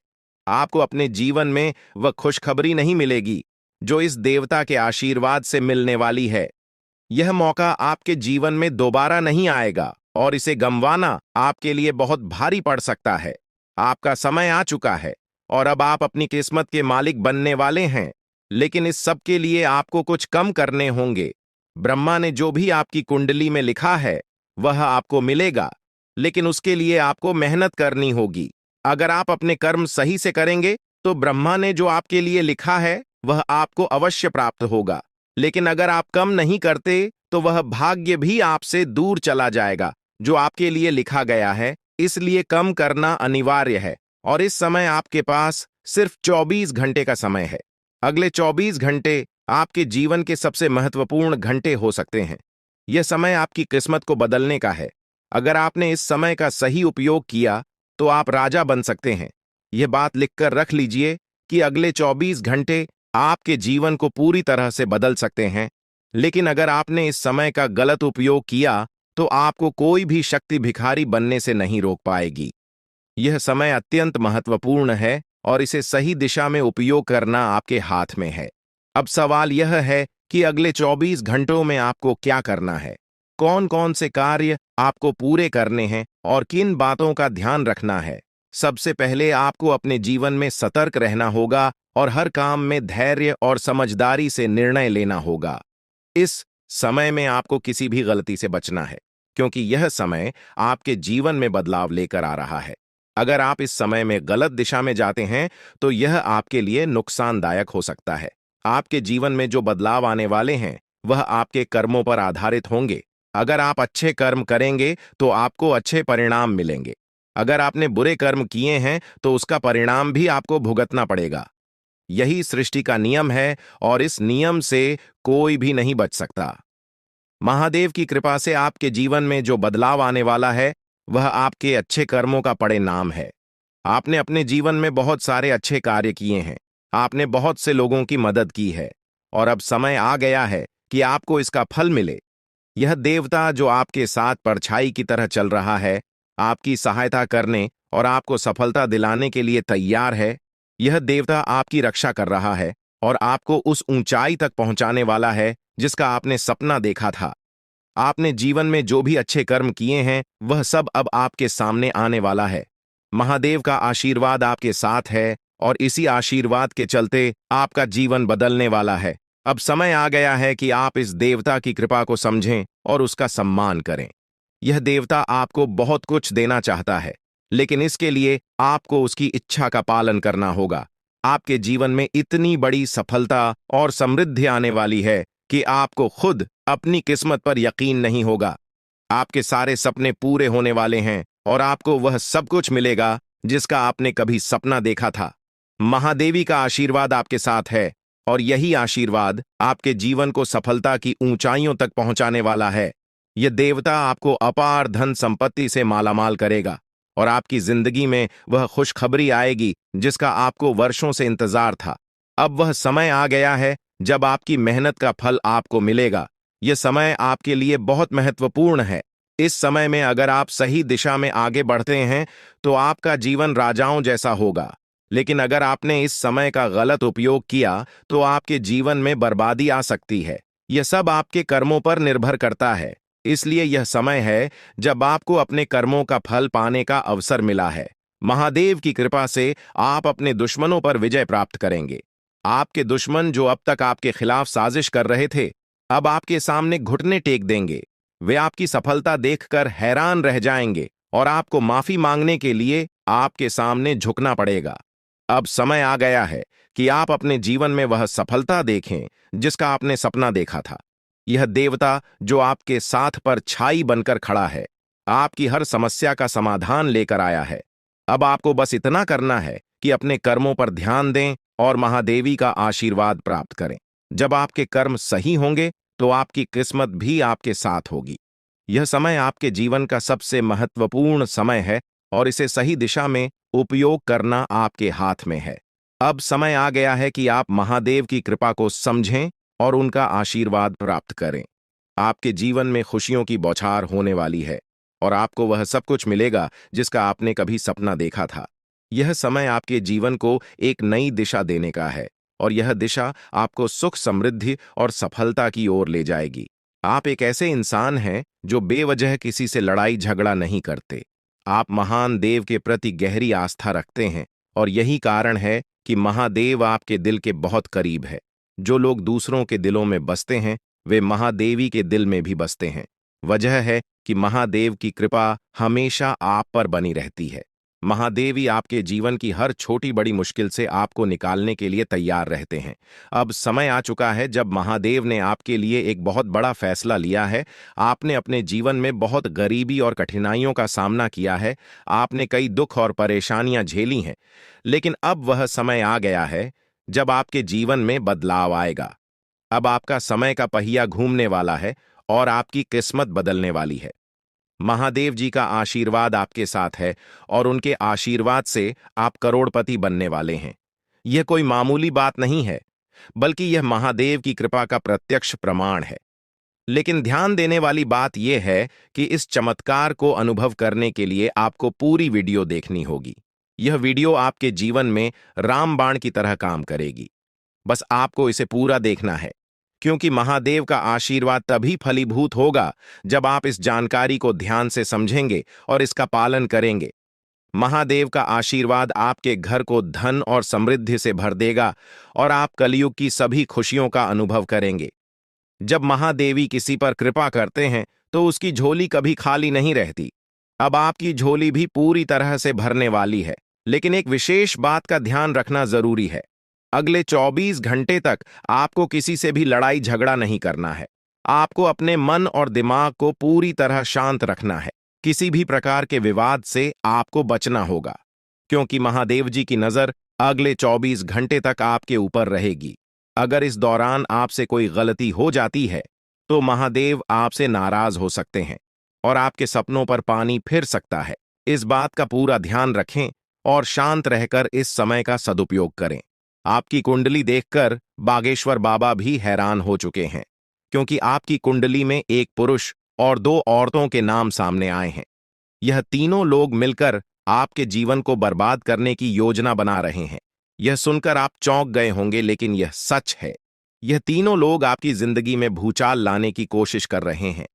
आपको अपने जीवन में वह खुशखबरी नहीं मिलेगी जो इस देवता के आशीर्वाद से मिलने वाली है। यह मौका आपके जीवन में दोबारा नहीं आएगा और इसे गंवाना आपके लिए बहुत भारी पड़ सकता है। आपका समय आ चुका है और अब आप अपनी किस्मत के मालिक बनने वाले हैं, लेकिन इस सब के लिए आपको कुछ कम करने होंगे। ब्रह्मा ने जो भी आपकी कुंडली में लिखा है वह आपको मिलेगा, लेकिन उसके लिए आपको मेहनत करनी होगी। अगर आप अपने कर्म सही से करेंगे तो ब्रह्मा ने जो आपके लिए लिखा है वह आपको अवश्य प्राप्त होगा, लेकिन अगर आप कम नहीं करते तो वह भाग्य भी आपसे दूर चला जाएगा। जो आपके लिए लिखा गया है, इसलिए कम करना अनिवार्य है और इस समय आपके पास सिर्फ 24 घंटे का समय है। अगले 24 घंटे आपके जीवन के सबसे महत्वपूर्ण घंटे हो सकते हैं। यह समय आपकी किस्मत को बदलने का है। अगर आपने इस समय का सही उपयोग किया तो आप राजा बन सकते हैं। यह बात लिखकर रख लीजिए कि अगले 24 घंटे आपके जीवन को पूरी तरह से बदल सकते हैं। लेकिन अगर आपने इस समय का गलत उपयोग किया तो आपको कोई भी शक्ति भिखारी बनने से नहीं रोक पाएगी। यह समय अत्यंत महत्वपूर्ण है और इसे सही दिशा में उपयोग करना आपके हाथ में है। अब सवाल यह है कि अगले 24 घंटों में आपको क्या करना है, कौन कौन से कार्य आपको पूरे करने हैं और किन बातों का ध्यान रखना है। सबसे पहले आपको अपने जीवन में सतर्क रहना होगा और हर काम में धैर्य और समझदारी से निर्णय लेना होगा। इस समय में आपको किसी भी गलती से बचना है, क्योंकि यह समय आपके जीवन में बदलाव लेकर आ रहा है। अगर आप इस समय में गलत दिशा में जाते हैं तो यह आपके लिए नुकसानदायक हो सकता है। आपके जीवन में जो बदलाव आने वाले हैं वह आपके कर्मों पर आधारित होंगे। अगर आप अच्छे कर्म करेंगे तो आपको अच्छे परिणाम मिलेंगे। अगर आपने बुरे कर्म किए हैं तो उसका परिणाम भी आपको भुगतना पड़ेगा। यही सृष्टि का नियम है और इस नियम से कोई भी नहीं बच सकता। महादेव की कृपा से आपके जीवन में जो बदलाव आने वाला है वह आपके अच्छे कर्मों का परिणाम है। आपने अपने जीवन में बहुत सारे अच्छे कार्य किए हैं, आपने बहुत से लोगों की मदद की है और अब समय आ गया है कि आपको इसका फल मिले। यह देवता जो आपके साथ परछाई की तरह चल रहा है, आपकी सहायता करने और आपको सफलता दिलाने के लिए तैयार है। यह देवता आपकी रक्षा कर रहा है और आपको उस ऊंचाई तक पहुंचाने वाला है जिसका आपने सपना देखा था। आपने जीवन में जो भी अच्छे कर्म किए हैं वह सब अब आपके सामने आने वाला है। महादेव का आशीर्वाद आपके साथ है और इसी आशीर्वाद के चलते आपका जीवन बदलने वाला है। अब समय आ गया है कि आप इस देवता की कृपा को समझें और उसका सम्मान करें। यह देवता आपको बहुत कुछ देना चाहता है, लेकिन इसके लिए आपको उसकी इच्छा का पालन करना होगा। आपके जीवन में इतनी बड़ी सफलता और समृद्धि आने वाली है कि आपको खुद अपनी किस्मत पर यकीन नहीं होगा। आपके सारे सपने पूरे होने वाले हैं और आपको वह सब कुछ मिलेगा जिसका आपने कभी सपना देखा था। महादेवी का आशीर्वाद आपके साथ है और यही आशीर्वाद आपके जीवन को सफलता की ऊंचाइयों तक पहुंचाने वाला है। यह देवता आपको अपार धन संपत्ति से मालामाल करेगा और आपकी जिंदगी में वह खुशखबरी आएगी जिसका आपको वर्षों से इंतजार था। अब वह समय आ गया है जब आपकी मेहनत का फल आपको मिलेगा। यह समय आपके लिए बहुत महत्वपूर्ण है। इस समय में अगर आप सही दिशा में आगे बढ़ते हैं तो आपका जीवन राजाओं जैसा होगा, लेकिन अगर आपने इस समय का गलत उपयोग किया तो आपके जीवन में बर्बादी आ सकती है। यह सब आपके कर्मों पर निर्भर करता है, इसलिए यह समय है जब आपको अपने कर्मों का फल पाने का अवसर मिला है। महादेव की कृपा से आप अपने दुश्मनों पर विजय प्राप्त करेंगे। आपके दुश्मन जो अब तक आपके खिलाफ साजिश कर रहे थे, अब आपके सामने घुटने टेक देंगे। वे आपकी सफलता देखकर हैरान रह जाएंगे और आपको माफी मांगने के लिए आपके सामने झुकना पड़ेगा। अब समय आ गया है कि आप अपने जीवन में वह सफलता देखें जिसका आपने सपना देखा था। यह देवता जो आपके साथ पर छाई बनकर खड़ा है, आपकी हर समस्या का समाधान लेकर आया है। अब आपको बस इतना करना है कि अपने कर्मों पर ध्यान दें और महादेवी का आशीर्वाद प्राप्त करें। जब आपके कर्म सही होंगे तो आपकी किस्मत भी आपके साथ होगी। यह समय आपके जीवन का सबसे महत्वपूर्ण समय है और इसे सही दिशा में उपयोग करना आपके हाथ में है। अब समय आ गया है कि आप महादेव की कृपा को समझें और उनका आशीर्वाद प्राप्त करें। आपके जीवन में खुशियों की बौछार होने वाली है और आपको वह सब कुछ मिलेगा जिसका आपने कभी सपना देखा था। यह समय आपके जीवन को एक नई दिशा देने का है और यह दिशा आपको सुख, समृद्धि और सफलता की ओर ले जाएगी। आप एक ऐसे इंसान हैं जो बेवजह किसी से लड़ाई झगड़ा नहीं करते। आप महान देव के प्रति गहरी आस्था रखते हैं और यही कारण है कि महादेव आपके दिल के बहुत करीब है। जो लोग दूसरों के दिलों में बसते हैं वे महादेवी के दिल में भी बसते हैं। वजह है कि महादेव की कृपा हमेशा आप पर बनी रहती है। महादेव ही आपके जीवन की हर छोटी बड़ी मुश्किल से आपको निकालने के लिए तैयार रहते हैं। अब समय आ चुका है जब महादेव ने आपके लिए एक बहुत बड़ा फैसला लिया है। आपने अपने जीवन में बहुत गरीबी और कठिनाइयों का सामना किया है। आपने कई दुख और परेशानियां झेली हैं। लेकिन अब वह समय आ गया है जब आपके जीवन में बदलाव आएगा। अब आपका समय का पहिया घूमने वाला है और आपकी किस्मत बदलने वाली है। महादेव जी का आशीर्वाद आपके साथ है और उनके आशीर्वाद से आप करोड़पति बनने वाले हैं। यह कोई मामूली बात नहीं है, बल्कि यह महादेव की कृपा का प्रत्यक्ष प्रमाण है। लेकिन ध्यान देने वाली बात यह है कि इस चमत्कार को अनुभव करने के लिए आपको पूरी वीडियो देखनी होगी। यह वीडियो आपके जीवन में रामबाण की तरह काम करेगी। बस आपको इसे पूरा देखना है, क्योंकि महादेव का आशीर्वाद तभी फलीभूत होगा जब आप इस जानकारी को ध्यान से समझेंगे और इसका पालन करेंगे। महादेव का आशीर्वाद आपके घर को धन और समृद्धि से भर देगा और आप कलयुग की सभी खुशियों का अनुभव करेंगे। जब महादेवी किसी पर कृपा करते हैं तो उसकी झोली कभी खाली नहीं रहती। अब आपकी झोली भी पूरी तरह से भरने वाली है। लेकिन एक विशेष बात का ध्यान रखना जरूरी है। अगले 24 घंटे तक आपको किसी से भी लड़ाई झगड़ा नहीं करना है। आपको अपने मन और दिमाग को पूरी तरह शांत रखना है। किसी भी प्रकार के विवाद से आपको बचना होगा, क्योंकि महादेव जी की नजर अगले 24 घंटे तक आपके ऊपर रहेगी। अगर इस दौरान आपसे कोई गलती हो जाती है तो महादेव आपसे नाराज हो सकते हैं और आपके सपनों पर पानी फिर सकता है। इस बात का पूरा ध्यान रखें और शांत रहकर इस समय का सदुपयोग करें। आपकी कुंडली देखकर बागेश्वर बाबा भी हैरान हो चुके हैं, क्योंकि आपकी कुंडली में एक पुरुष और 2 औरतों के नाम सामने आए हैं। यह तीनों लोग मिलकर आपके जीवन को बर्बाद करने की योजना बना रहे हैं। यह सुनकर आप चौंक गए होंगे, लेकिन यह सच है। यह तीनों लोग आपकी जिंदगी में भूचाल लाने की कोशिश कर रहे हैं।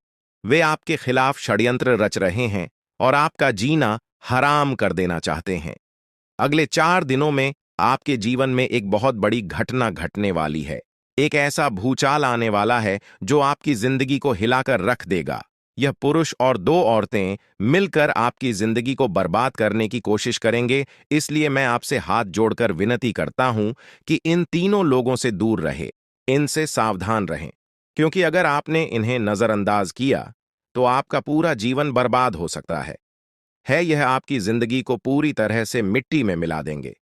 वे आपके खिलाफ षड्यंत्र रच रहे हैं और आपका जीना हराम कर देना चाहते हैं। अगले 4 दिनों में आपके जीवन में एक बहुत बड़ी घटना घटने वाली है। एक ऐसा भूचाल आने वाला है जो आपकी जिंदगी को हिलाकर रख देगा। यह पुरुष और 2 औरतें मिलकर आपकी जिंदगी को बर्बाद करने की कोशिश करेंगे। इसलिए मैं आपसे हाथ जोड़कर विनती करता हूं कि इन तीनों लोगों से दूर रहे, इनसे सावधान रहें, क्योंकि अगर आपने इन्हें नजरअंदाज किया तो आपका पूरा जीवन बर्बाद हो सकता है। यह आपकी जिंदगी को पूरी तरह से मिट्टी में मिला देंगे।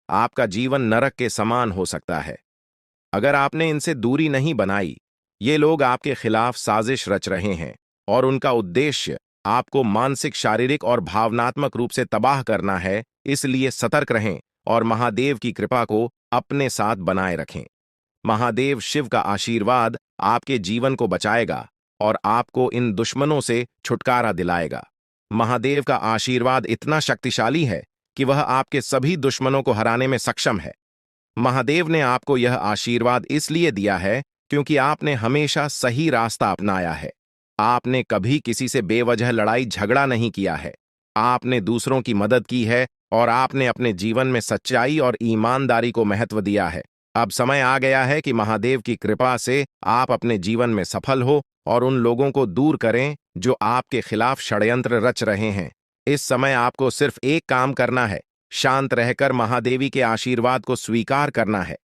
आपका जीवन नरक के समान हो सकता है अगर आपने इनसे दूरी नहीं बनाई। ये लोग आपके खिलाफ साजिश रच रहे हैं और उनका उद्देश्य आपको मानसिक, शारीरिक और भावनात्मक रूप से तबाह करना है। इसलिए सतर्क रहें और महादेव की कृपा को अपने साथ बनाए रखें। महादेव शिव का आशीर्वाद आपके जीवन को बचाएगा और आपको इन दुश्मनों से छुटकारा दिलाएगा। महादेव का आशीर्वाद इतना शक्तिशाली है कि वह आपके सभी दुश्मनों को हराने में सक्षम है। महादेव ने आपको यह आशीर्वाद इसलिए दिया है क्योंकि आपने हमेशा सही रास्ता अपनाया है। आपने कभी किसी से बेवजह लड़ाई झगड़ा नहीं किया है। आपने दूसरों की मदद की है और आपने अपने जीवन में सच्चाई और ईमानदारी को महत्व दिया है। अब समय आ गया है कि महादेव की कृपा से आप अपने जीवन में सफल हो और उन लोगों को दूर करें जो आपके खिलाफ षड्यंत्र रच रहे हैं। इस समय आपको सिर्फ एक काम करना है, शांत रहकर महादेवी के आशीर्वाद को स्वीकार करना है।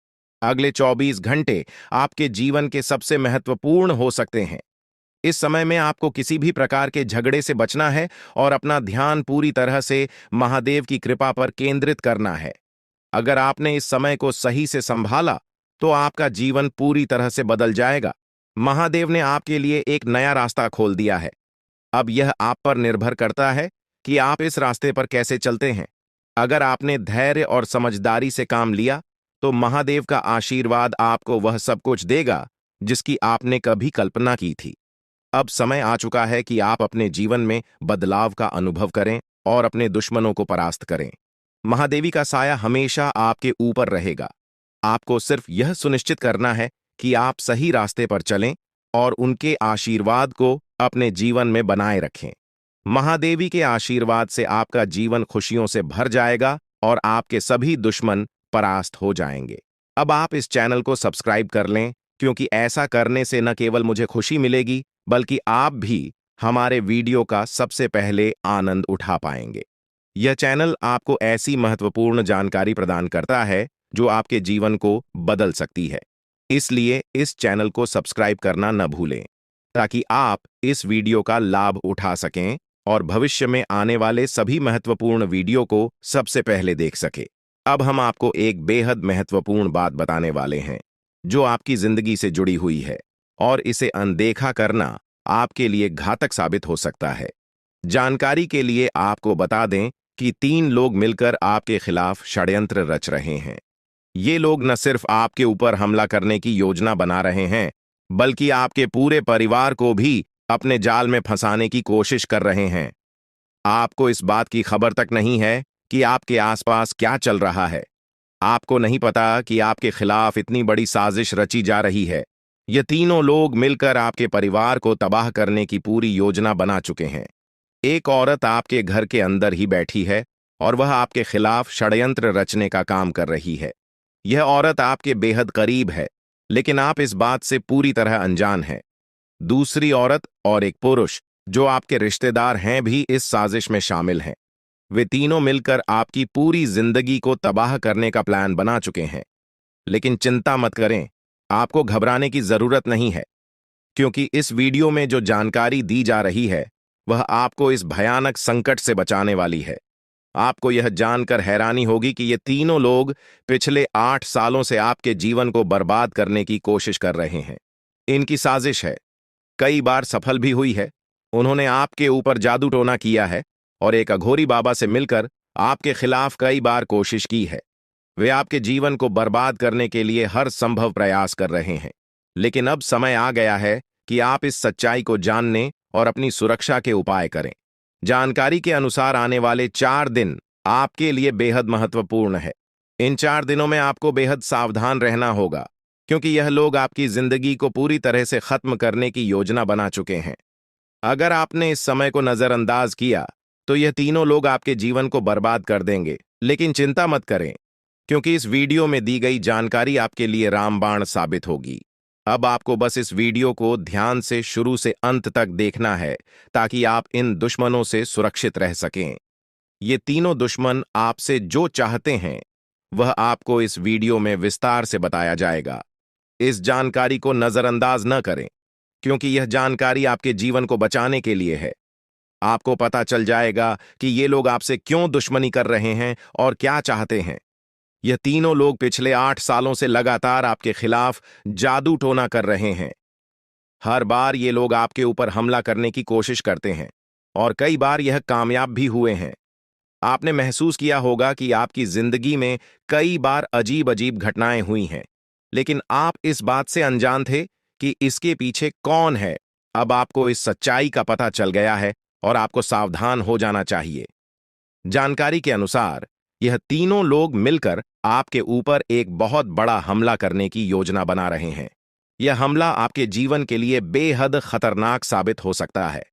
अगले 24 घंटे आपके जीवन के सबसे महत्वपूर्ण हो सकते हैं। इस समय में आपको किसी भी प्रकार के झगड़े से बचना है और अपना ध्यान पूरी तरह से महादेव की कृपा पर केंद्रित करना है। अगर आपने इस समय को सही से संभाला तो आपका जीवन पूरी तरह से बदल जाएगा। महादेव ने आपके लिए एक नया रास्ता खोल दिया है। अब यह आप पर निर्भर करता है कि आप इस रास्ते पर कैसे चलते हैं। अगर आपने धैर्य और समझदारी से काम लिया तो महादेव का आशीर्वाद आपको वह सब कुछ देगा जिसकी आपने कभी कल्पना की थी। अब समय आ चुका है कि आप अपने जीवन में बदलाव का अनुभव करें और अपने दुश्मनों को परास्त करें। महादेवी का साया हमेशा आपके ऊपर रहेगा। आपको सिर्फ यह सुनिश्चित करना है कि आप सही रास्ते पर चलें और उनके आशीर्वाद को अपने जीवन में बनाए रखें। महादेवी के आशीर्वाद से आपका जीवन खुशियों से भर जाएगा और आपके सभी दुश्मन परास्त हो जाएंगे। अब आप इस चैनल को सब्सक्राइब कर लें, क्योंकि ऐसा करने से न केवल मुझे खुशी मिलेगी, बल्कि आप भी हमारे वीडियो का सबसे पहले आनंद उठा पाएंगे। यह चैनल आपको ऐसी महत्वपूर्ण जानकारी प्रदान करता है जो आपके जीवन को बदल सकती है। इसलिए इस चैनल को सब्सक्राइब करना न भूलें ताकि आप इस वीडियो का लाभ उठा सकें और भविष्य में आने वाले सभी महत्वपूर्ण वीडियो को सबसे पहले देख सकें। अब हम आपको एक बेहद महत्वपूर्ण बात बताने वाले हैं जो आपकी जिंदगी से जुड़ी हुई है और इसे अनदेखा करना आपके लिए घातक साबित हो सकता है। जानकारी के लिए आपको बता दें कि 3 लोग मिलकर आपके खिलाफ षड्यंत्र रच रहे हैं। ये लोग न सिर्फ आपके ऊपर हमला करने की योजना बना रहे हैं, बल्कि आपके पूरे परिवार को भी अपने जाल में फंसाने की कोशिश कर रहे हैं। आपको इस बात की खबर तक नहीं है कि आपके आसपास क्या चल रहा है। आपको नहीं पता कि आपके खिलाफ इतनी बड़ी साजिश रची जा रही है। ये तीनों लोग मिलकर आपके परिवार को तबाह करने की पूरी योजना बना चुके हैं। एक औरत आपके घर के अंदर ही बैठी है और वह आपके खिलाफ षड्यंत्र रचने का काम कर रही है। यह औरत आपके बेहद करीब है, लेकिन आप इस बात से पूरी तरह अनजान हैं। दूसरी औरत और एक पुरुष जो आपके रिश्तेदार हैं भी इस साजिश में शामिल हैं। वे तीनों मिलकर आपकी पूरी जिंदगी को तबाह करने का प्लान बना चुके हैं। लेकिन चिंता मत करें, आपको घबराने की जरूरत नहीं है, क्योंकि इस वीडियो में जो जानकारी दी जा रही है वह आपको इस भयानक संकट से बचाने वाली है। आपको यह जानकर हैरानी होगी कि ये तीनों लोग पिछले 8 सालों से आपके जीवन को बर्बाद करने की कोशिश कर रहे हैं। इनकी साजिश है, कई बार सफल भी हुई है। उन्होंने आपके ऊपर जादू टोना किया है और एक अघोरी बाबा से मिलकर आपके खिलाफ कई बार कोशिश की है। वे आपके जीवन को बर्बाद करने के लिए हर संभव प्रयास कर रहे हैं। लेकिन अब समय आ गया है कि आप इस सच्चाई को जानने और अपनी सुरक्षा के उपाय करें। जानकारी के अनुसार आने वाले 4 दिन आपके लिए बेहद महत्वपूर्ण है। इन 4 दिनों में आपको बेहद सावधान रहना होगा, क्योंकि यह लोग आपकी जिंदगी को पूरी तरह से खत्म करने की योजना बना चुके हैं। अगर आपने इस समय को नजरअंदाज किया तो यह तीनों लोग आपके जीवन को बर्बाद कर देंगे। लेकिन चिंता मत करें, क्योंकि इस वीडियो में दी गई जानकारी आपके लिए रामबाण साबित होगी। अब आपको बस इस वीडियो को ध्यान से शुरू से अंत तक देखना है ताकि आप इन दुश्मनों से सुरक्षित रह सकें। ये तीनों दुश्मन आपसे जो चाहते हैं वह आपको इस वीडियो में विस्तार से बताया जाएगा। इस जानकारी को नजरअंदाज न करें, क्योंकि यह जानकारी आपके जीवन को बचाने के लिए है। आपको पता चल जाएगा कि ये लोग आपसे क्यों दुश्मनी कर रहे हैं और क्या चाहते हैं। यह तीनों लोग पिछले 8 सालों से लगातार आपके खिलाफ जादू टोना कर रहे हैं। हर बार ये लोग आपके ऊपर हमला करने की कोशिश करते हैं और कई बार यह कामयाब भी हुए हैं। आपने महसूस किया होगा कि आपकी जिंदगी में कई बार अजीब अजीब घटनाएं हुई हैं, लेकिन आप इस बात से अनजान थे कि इसके पीछे कौन है। अब आपको इस सच्चाई का पता चल गया है और आपको सावधान हो जाना चाहिए। जानकारी के अनुसार यह तीनों लोग मिलकर आपके ऊपर एक बहुत बड़ा हमला करने की योजना बना रहे हैं। यह हमला आपके जीवन के लिए बेहद खतरनाक साबित हो सकता है।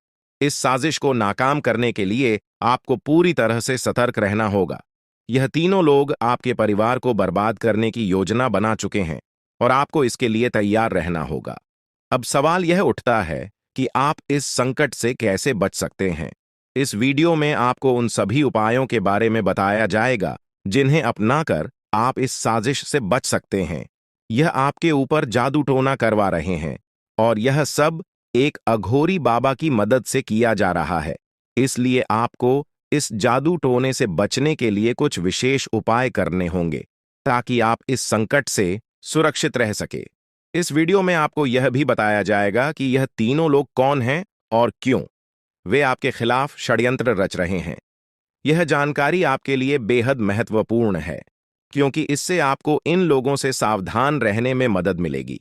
इस साजिश को नाकाम करने के लिए आपको पूरी तरह से सतर्क रहना होगा। यह तीनों लोग आपके परिवार को बर्बाद करने की योजना बना चुके हैं और आपको इसके लिए तैयार रहना होगा। अब सवाल यह उठता है कि आप इस संकट से कैसे बच सकते हैं। इस वीडियो में आपको उन सभी उपायों के बारे में बताया जाएगा जिन्हें अपनाकर आप इस साजिश से बच सकते हैं। यह आपके ऊपर जादू टोना करवा रहे हैं और यह सब एक अघोरी बाबा की मदद से किया जा रहा है। इसलिए आपको इस जादू टोने से बचने के लिए कुछ विशेष उपाय करने होंगे ताकि आप इस संकट से सुरक्षित रह सके। इस वीडियो में आपको यह भी बताया जाएगा कि यह तीनों लोग कौन हैं और क्यों वे आपके खिलाफ षड्यंत्र रच रहे हैं। यह जानकारी आपके लिए बेहद महत्वपूर्ण है, क्योंकि इससे आपको इन लोगों से सावधान रहने में मदद मिलेगी।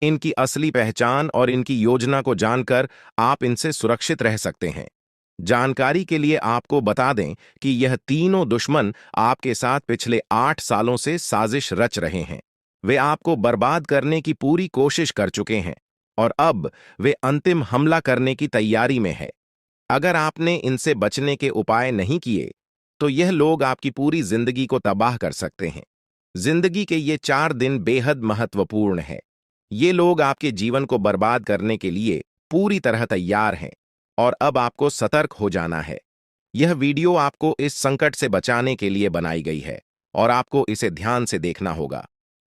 इनकी असली पहचान और इनकी योजना को जानकर आप इनसे सुरक्षित रह सकते हैं। जानकारी के लिए आपको बता दें कि यह तीनों दुश्मन आपके साथ पिछले 8 सालों से साजिश रच रहे हैं। वे आपको बर्बाद करने की पूरी कोशिश कर चुके हैं और अब वे अंतिम हमला करने की तैयारी में है। अगर आपने इनसे बचने के उपाय नहीं किए तो यह लोग आपकी पूरी जिंदगी को तबाह कर सकते हैं। जिंदगी के ये 4 दिन बेहद महत्वपूर्ण है। ये लोग आपके जीवन को बर्बाद करने के लिए पूरी तरह तैयार हैं और अब आपको सतर्क हो जाना है। यह वीडियो आपको इस संकट से बचाने के लिए बनाई गई है और आपको इसे ध्यान से देखना होगा।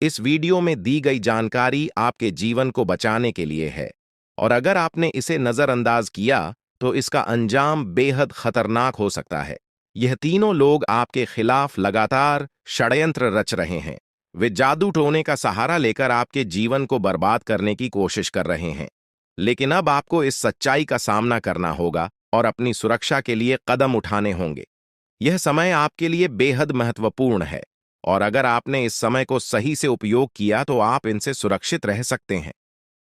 इस वीडियो में दी गई जानकारी आपके जीवन को बचाने के लिए है और अगर आपने इसे नजरअंदाज किया तो इसका अंजाम बेहद खतरनाक हो सकता है। यह तीनों लोग आपके खिलाफ लगातार षड्यंत्र रच रहे हैं। वे जादू टोने का सहारा लेकर आपके जीवन को बर्बाद करने की कोशिश कर रहे हैं। लेकिन अब आपको इस सच्चाई का सामना करना होगा और अपनी सुरक्षा के लिए कदम उठाने होंगे। यह समय आपके लिए बेहद महत्वपूर्ण है और अगर आपने इस समय को सही से उपयोग किया तो आप इनसे सुरक्षित रह सकते हैं।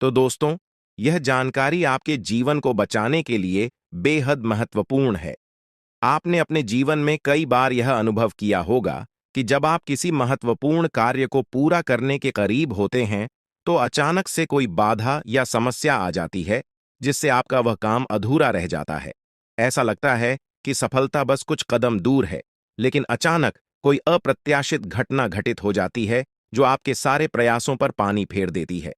तो दोस्तों, यह जानकारी आपके जीवन को बचाने के लिए बेहद महत्वपूर्ण है। आपने अपने जीवन में कई बार यह अनुभव किया होगा कि जब आप किसी महत्वपूर्ण कार्य को पूरा करने के करीब होते हैं तो अचानक से कोई बाधा या समस्या आ जाती है जिससे आपका वह काम अधूरा रह जाता है। ऐसा लगता है कि सफलता बस कुछ कदम दूर है, लेकिन अचानक कोई अप्रत्याशित घटना घटित हो जाती है जो आपके सारे प्रयासों पर पानी फेर देती है।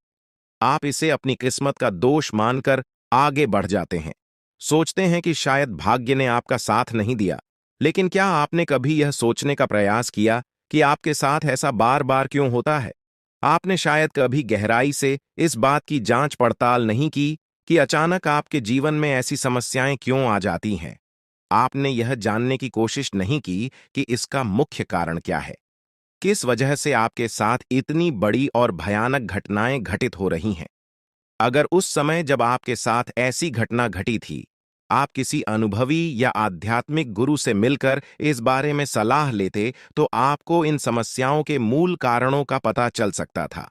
आप इसे अपनी किस्मत का दोष मानकर आगे बढ़ जाते हैं। सोचते हैं कि शायद भाग्य ने आपका साथ नहीं दिया। लेकिन क्या आपने कभी यह सोचने का प्रयास किया कि आपके साथ ऐसा बार बार क्यों होता है? आपने शायद कभी गहराई से इस बात की जांच पड़ताल नहीं की कि अचानक आपके जीवन में ऐसी समस्याएं क्यों आ जाती हैं। आपने यह जानने की कोशिश नहीं की कि इसका मुख्य कारण क्या है। किस वजह से आपके साथ इतनी बड़ी और भयानक घटनाएं घटित हो रही हैं। अगर उस समय जब आपके साथ ऐसी घटना घटी थी, आप किसी अनुभवी या आध्यात्मिक गुरु से मिलकर इस बारे में सलाह लेते तो आपको इन समस्याओं के मूल कारणों का पता चल सकता था।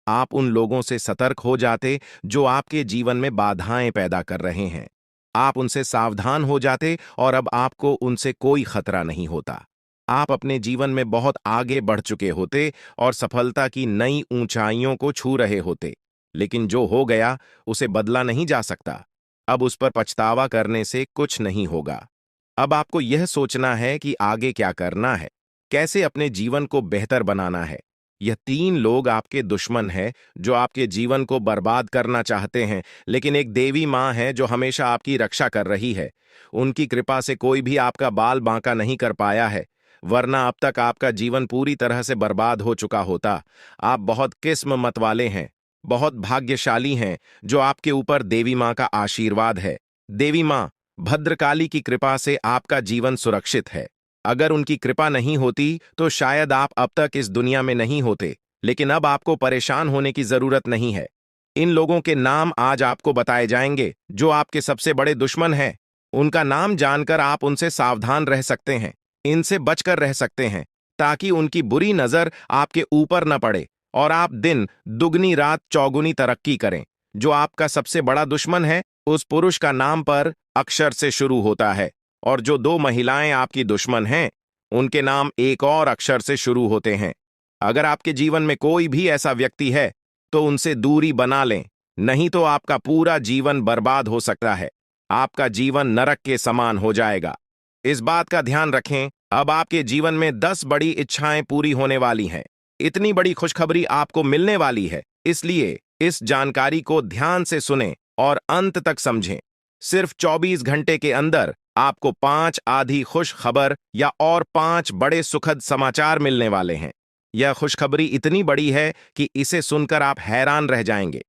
आप उन लोगों से सतर्क हो जाते जो आपके जीवन में बाधाएं पैदा कर रहे हैं। आप उनसे सावधान हो जाते और अब आपको उनसे कोई खतरा नहीं होता। आप अपने जीवन में बहुत आगे बढ़ चुके होते और सफलता की नई ऊंचाइयों को छू रहे होते। लेकिन जो हो गया उसे बदला नहीं जा सकता। अब उस पर पछतावा करने से कुछ नहीं होगा। अब आपको यह सोचना है कि आगे क्या करना है, कैसे अपने जीवन को बेहतर बनाना है। यह तीन लोग आपके दुश्मन हैं जो आपके जीवन को बर्बाद करना चाहते हैं, लेकिन एक देवी माँ है जो हमेशा आपकी रक्षा कर रही है। उनकी कृपा से कोई भी आपका बाल बांका नहीं कर पाया है, वरना अब तक आपका जीवन पूरी तरह से बर्बाद हो चुका होता। आप बहुत किस्मत वाले हैं, बहुत भाग्यशाली हैं जो आपके ऊपर देवी माँ का आशीर्वाद है। देवी माँ भद्रकाली की कृपा से आपका जीवन सुरक्षित है। अगर उनकी कृपा नहीं होती तो शायद आप अब तक इस दुनिया में नहीं होते। लेकिन अब आपको परेशान होने की जरूरत नहीं है। इन लोगों के नाम आज आपको बताए जाएंगे जो आपके सबसे बड़े दुश्मन हैं। उनका नाम जानकर आप उनसे सावधान रह सकते हैं, इनसे बचकर रह सकते हैं, ताकि उनकी बुरी नजर आपके ऊपर न पड़े और आप दिन दुगनी रात चौगुनी तरक्की करें। जो आपका सबसे बड़ा दुश्मन है उस पुरुष का नाम पर अक्षर से शुरू होता है और जो दो महिलाएं आपकी दुश्मन हैं उनके नाम एक और अक्षर से शुरू होते हैं। अगर आपके जीवन में कोई भी ऐसा व्यक्ति है तो उनसे दूरी बना लें, नहीं तो आपका पूरा जीवन बर्बाद हो सकता है। आपका जीवन नरक के समान हो जाएगा। इस बात का ध्यान रखें, अब आपके जीवन में 10 बड़ी इच्छाएं पूरी होने वाली हैं। इतनी बड़ी खुशखबरी आपको मिलने वाली है, इसलिए इस जानकारी को ध्यान से सुनें और अंत तक समझें। सिर्फ 24 घंटे के अंदर आपको 5 आधी खुश खबर या और 5 बड़े सुखद समाचार मिलने वाले हैं। यह खुशखबरी इतनी बड़ी है कि इसे सुनकर आप हैरान रह जाएंगे।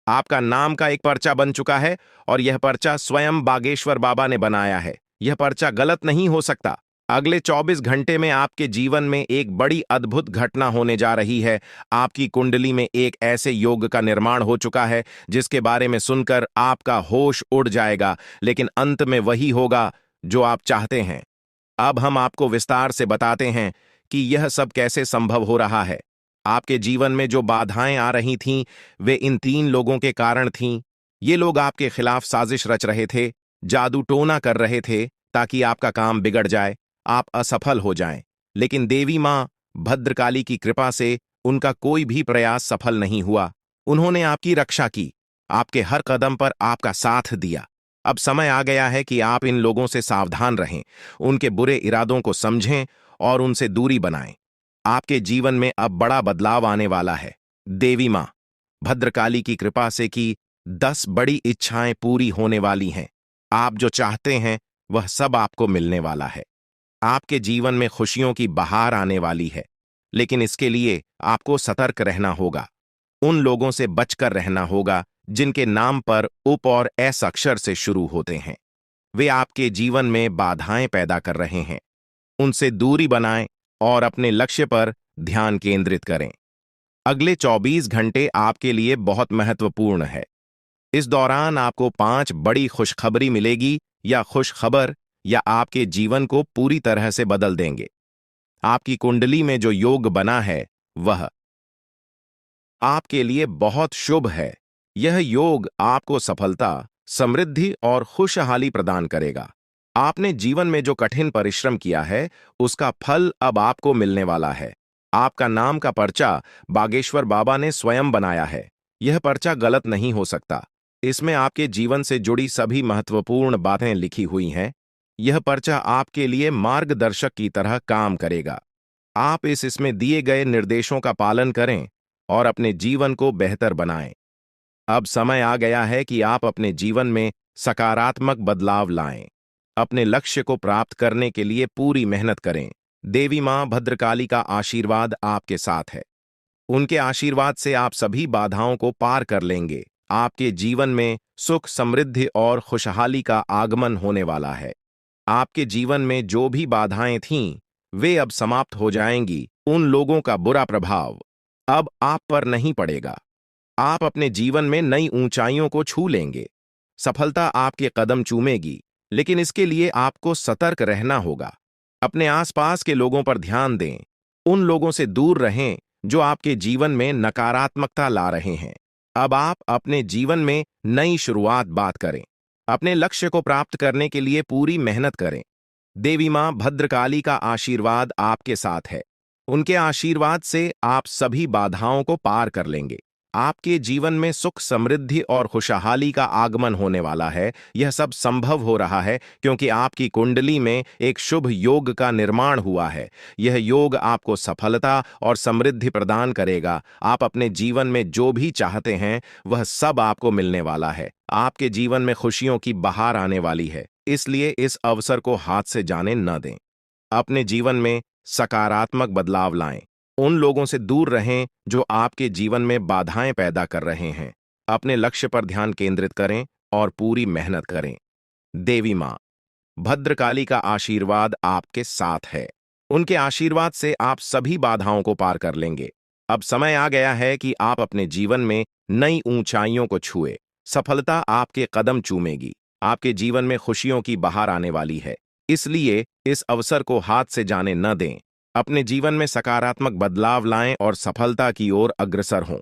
आपका नाम का एक पर्चा बन चुका है और यह पर्चा स्वयं बागेश्वर बाबा ने बनाया है। यह पर्चा गलत नहीं हो सकता। अगले 24 घंटे में आपके जीवन में एक बड़ी अद्भुत घटना होने जा रही है। आपकी कुंडली में एक ऐसे योग का निर्माण हो चुका है जिसके बारे में सुनकर आपका होश उड़ जाएगा, लेकिन अंत में वही होगा जो आप चाहते हैं। अब हम आपको विस्तार से बताते हैं कि यह सब कैसे संभव हो रहा है। आपके जीवन में जो बाधाएं आ रही थीं, वे इन तीन लोगों के कारण थीं। ये लोग आपके खिलाफ साजिश रच रहे थे, जादू टोना कर रहे थे ताकि आपका काम बिगड़ जाए, आप असफल हो जाएं। लेकिन देवी मां भद्रकाली की कृपा से उनका कोई भी प्रयास सफल नहीं हुआ। उन्होंने आपकी रक्षा की, आपके हर कदम पर आपका साथ दिया। अब समय आ गया है कि आप इन लोगों से सावधान रहें, उनके बुरे इरादों को समझें और उनसे दूरी बनाएं। आपके जीवन में अब बड़ा बदलाव आने वाला है। देवी मां भद्रकाली की कृपा से कि 10 बड़ी इच्छाएं पूरी होने वाली हैं। आप जो चाहते हैं वह सब आपको मिलने वाला है। आपके जीवन में खुशियों की बहार आने वाली है, लेकिन इसके लिए आपको सतर्क रहना होगा। उन लोगों से बचकर रहना होगा जिनके नाम पर उप और एस अक्षर से शुरू होते हैं। वे आपके जीवन में बाधाएं पैदा कर रहे हैं। उनसे दूरी बनाएं और अपने लक्ष्य पर ध्यान केंद्रित करें। अगले 24 घंटे आपके लिए बहुत महत्वपूर्ण है। इस दौरान आपको 5 बड़ी खुशखबरी मिलेगी या खुशखबर या आपके जीवन को पूरी तरह से बदल देंगे। आपकी कुंडली में जो योग बना है वह आपके लिए बहुत शुभ है। यह योग आपको सफलता, समृद्धि और खुशहाली प्रदान करेगा। आपने जीवन में जो कठिन परिश्रम किया है, उसका फल अब आपको मिलने वाला है। आपका नाम का पर्चा बागेश्वर बाबा ने स्वयं बनाया है। यह पर्चा गलत नहीं हो सकता। इसमें आपके जीवन से जुड़ी सभी महत्वपूर्ण बातें लिखी हुई हैं। यह पर्चा आपके लिए मार्गदर्शक की तरह काम करेगा। आप इसमें दिए गए निर्देशों का पालन करें और अपने जीवन को बेहतर बनाएं। अब समय आ गया है कि आप अपने जीवन में सकारात्मक बदलाव लाएं। अपने लक्ष्य को प्राप्त करने के लिए पूरी मेहनत करें। देवी मां भद्रकाली का आशीर्वाद आपके साथ है। उनके आशीर्वाद से आप सभी बाधाओं को पार कर लेंगे। आपके जीवन में सुख, समृद्धि और खुशहाली का आगमन होने वाला है। आपके जीवन में जो भी बाधाएं थीं, वे अब समाप्त हो जाएंगी। उन लोगों का बुरा प्रभाव अब आप पर नहीं पड़ेगा। आप अपने जीवन में नई ऊंचाइयों को छू लेंगे। सफलता आपके कदम चूमेगी, लेकिन इसके लिए आपको सतर्क रहना होगा। अपने आसपास के लोगों पर ध्यान दें। उन लोगों से दूर रहें जो आपके जीवन में नकारात्मकता ला रहे हैं। अब आप अपने जीवन में नई शुरुआत बात करें। अपने लक्ष्य को प्राप्त करने के लिए पूरी मेहनत करें। देवी मां भद्रकाली का आशीर्वाद आपके साथ है। उनके आशीर्वाद से आप सभी बाधाओं को पार कर लेंगे। आपके जीवन में सुख, समृद्धि और खुशहाली का आगमन होने वाला है। यह सब संभव हो रहा है क्योंकि आपकी कुंडली में एक शुभ योग का निर्माण हुआ है। यह योग आपको सफलता और समृद्धि प्रदान करेगा। आप अपने जीवन में जो भी चाहते हैं, वह सब आपको मिलने वाला है। आपके जीवन में खुशियों की बहार आने वाली है, इसलिए इस अवसर को हाथ से जाने न दें। अपने जीवन में सकारात्मक बदलाव लाएं। उन लोगों से दूर रहें जो आपके जीवन में बाधाएं पैदा कर रहे हैं। अपने लक्ष्य पर ध्यान केंद्रित करें और पूरी मेहनत करें। देवी मां भद्रकाली का आशीर्वाद आपके साथ है। उनके आशीर्वाद से आप सभी बाधाओं को पार कर लेंगे। अब समय आ गया है कि आप अपने जीवन में नई ऊंचाइयों को छुए। सफलता आपके कदम चूमेगी। आपके जीवन में खुशियों की बहार आने वाली है, इसलिए इस अवसर को हाथ से जाने न दें। अपने जीवन में सकारात्मक बदलाव लाएं और सफलता की ओर अग्रसर हों।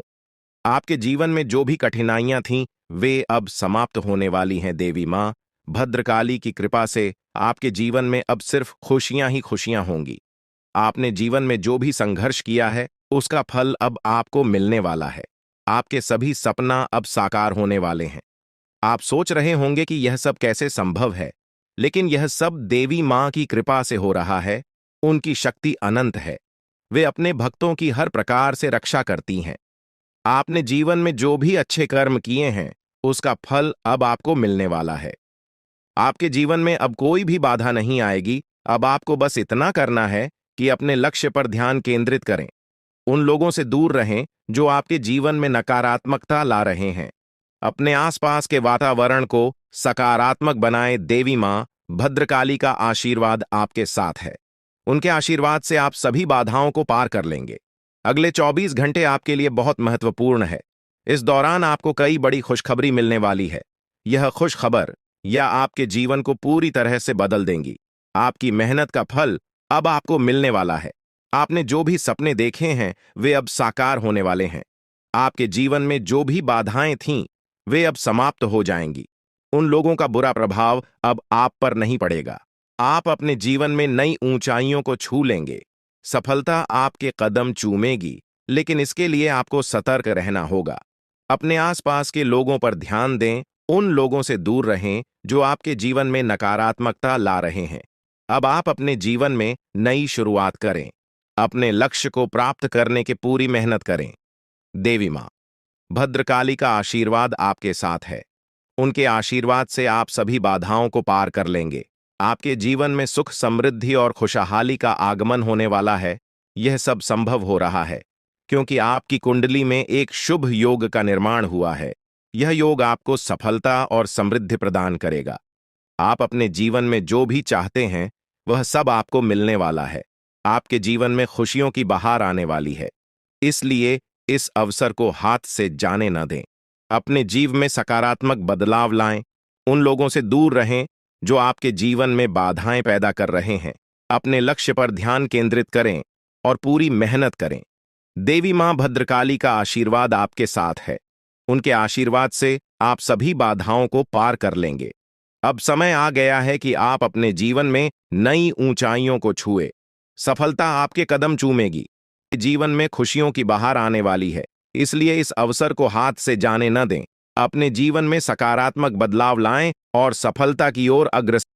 आपके जीवन में जो भी कठिनाइयां थीं, वे अब समाप्त होने वाली हैं। देवी मां भद्रकाली की कृपा से आपके जीवन में अब सिर्फ खुशियां ही खुशियां होंगी। आपने जीवन में जो भी संघर्ष किया है, उसका फल अब आपको मिलने वाला है। आपके सभी सपना अब साकार होने वाले हैं। आप सोच रहे होंगे कि यह सब कैसे संभव है, लेकिन यह सब देवी मां की कृपा से हो रहा है। उनकी शक्ति अनंत है। वे अपने भक्तों की हर प्रकार से रक्षा करती हैं। आपने जीवन में जो भी अच्छे कर्म किए हैं, उसका फल अब आपको मिलने वाला है। आपके जीवन में अब कोई भी बाधा नहीं आएगी। अब आपको बस इतना करना है कि अपने लक्ष्य पर ध्यान केंद्रित करें। उन लोगों से दूर रहें जो आपके जीवन में नकारात्मकता ला रहे हैं। अपने आसपास के वातावरण को सकारात्मक बनाएं। देवी मां भद्रकाली का आशीर्वाद आपके साथ है। उनके आशीर्वाद से आप सभी बाधाओं को पार कर लेंगे। अगले 24 घंटे आपके लिए बहुत महत्वपूर्ण है। इस दौरान आपको कई बड़ी खुशखबरी मिलने वाली है। यह खुशखबर या आपके जीवन को पूरी तरह से बदल देंगी। आपकी मेहनत का फल अब आपको मिलने वाला है। आपने जो भी सपने देखे हैं, वे अब साकार होने वाले हैं। आपके जीवन में जो भी बाधाएं थीं, वे अब समाप्त हो जाएंगी। उन लोगों का बुरा प्रभाव अब आप पर नहीं पड़ेगा। आप अपने जीवन में नई ऊंचाइयों को छू लेंगे। सफलता आपके कदम चूमेगी, लेकिन इसके लिए आपको सतर्क रहना होगा। अपने आसपास के लोगों पर ध्यान दें। उन लोगों से दूर रहें जो आपके जीवन में नकारात्मकता ला रहे हैं। अब आप अपने जीवन में नई शुरुआत करें। अपने लक्ष्य को प्राप्त करने की पूरी मेहनत करें। देवी मां भद्रकाली का आशीर्वाद आपके साथ है। उनके आशीर्वाद से आप सभी बाधाओं को पार कर लेंगे। आपके जीवन में सुख, समृद्धि और खुशहाली का आगमन होने वाला है। यह सब संभव हो रहा है क्योंकि आपकी कुंडली में एक शुभ योग का निर्माण हुआ है। यह योग आपको सफलता और समृद्धि प्रदान करेगा। आप अपने जीवन में जो भी चाहते हैं वह सब आपको मिलने वाला है। आपके जीवन में खुशियों की बहार आने वाली है। इसलिए इस अवसर को हाथ से जाने न दें। अपने जीवन में सकारात्मक बदलाव लाएं। उन लोगों से दूर रहें जो आपके जीवन में बाधाएं पैदा कर रहे हैं। अपने लक्ष्य पर ध्यान केंद्रित करें और पूरी मेहनत करें। देवी मां भद्रकाली का आशीर्वाद आपके साथ है। उनके आशीर्वाद से आप सभी बाधाओं को पार कर लेंगे। अब समय आ गया है कि आप अपने जीवन में नई ऊंचाइयों को छुए। सफलता आपके कदम चूमेगी। जीवन में खुशियों की बहार आने वाली है। इसलिए इस अवसर को हाथ से जाने न दें। अपने जीवन में सकारात्मक बदलाव लाएं और सफलता की ओर अग्रसर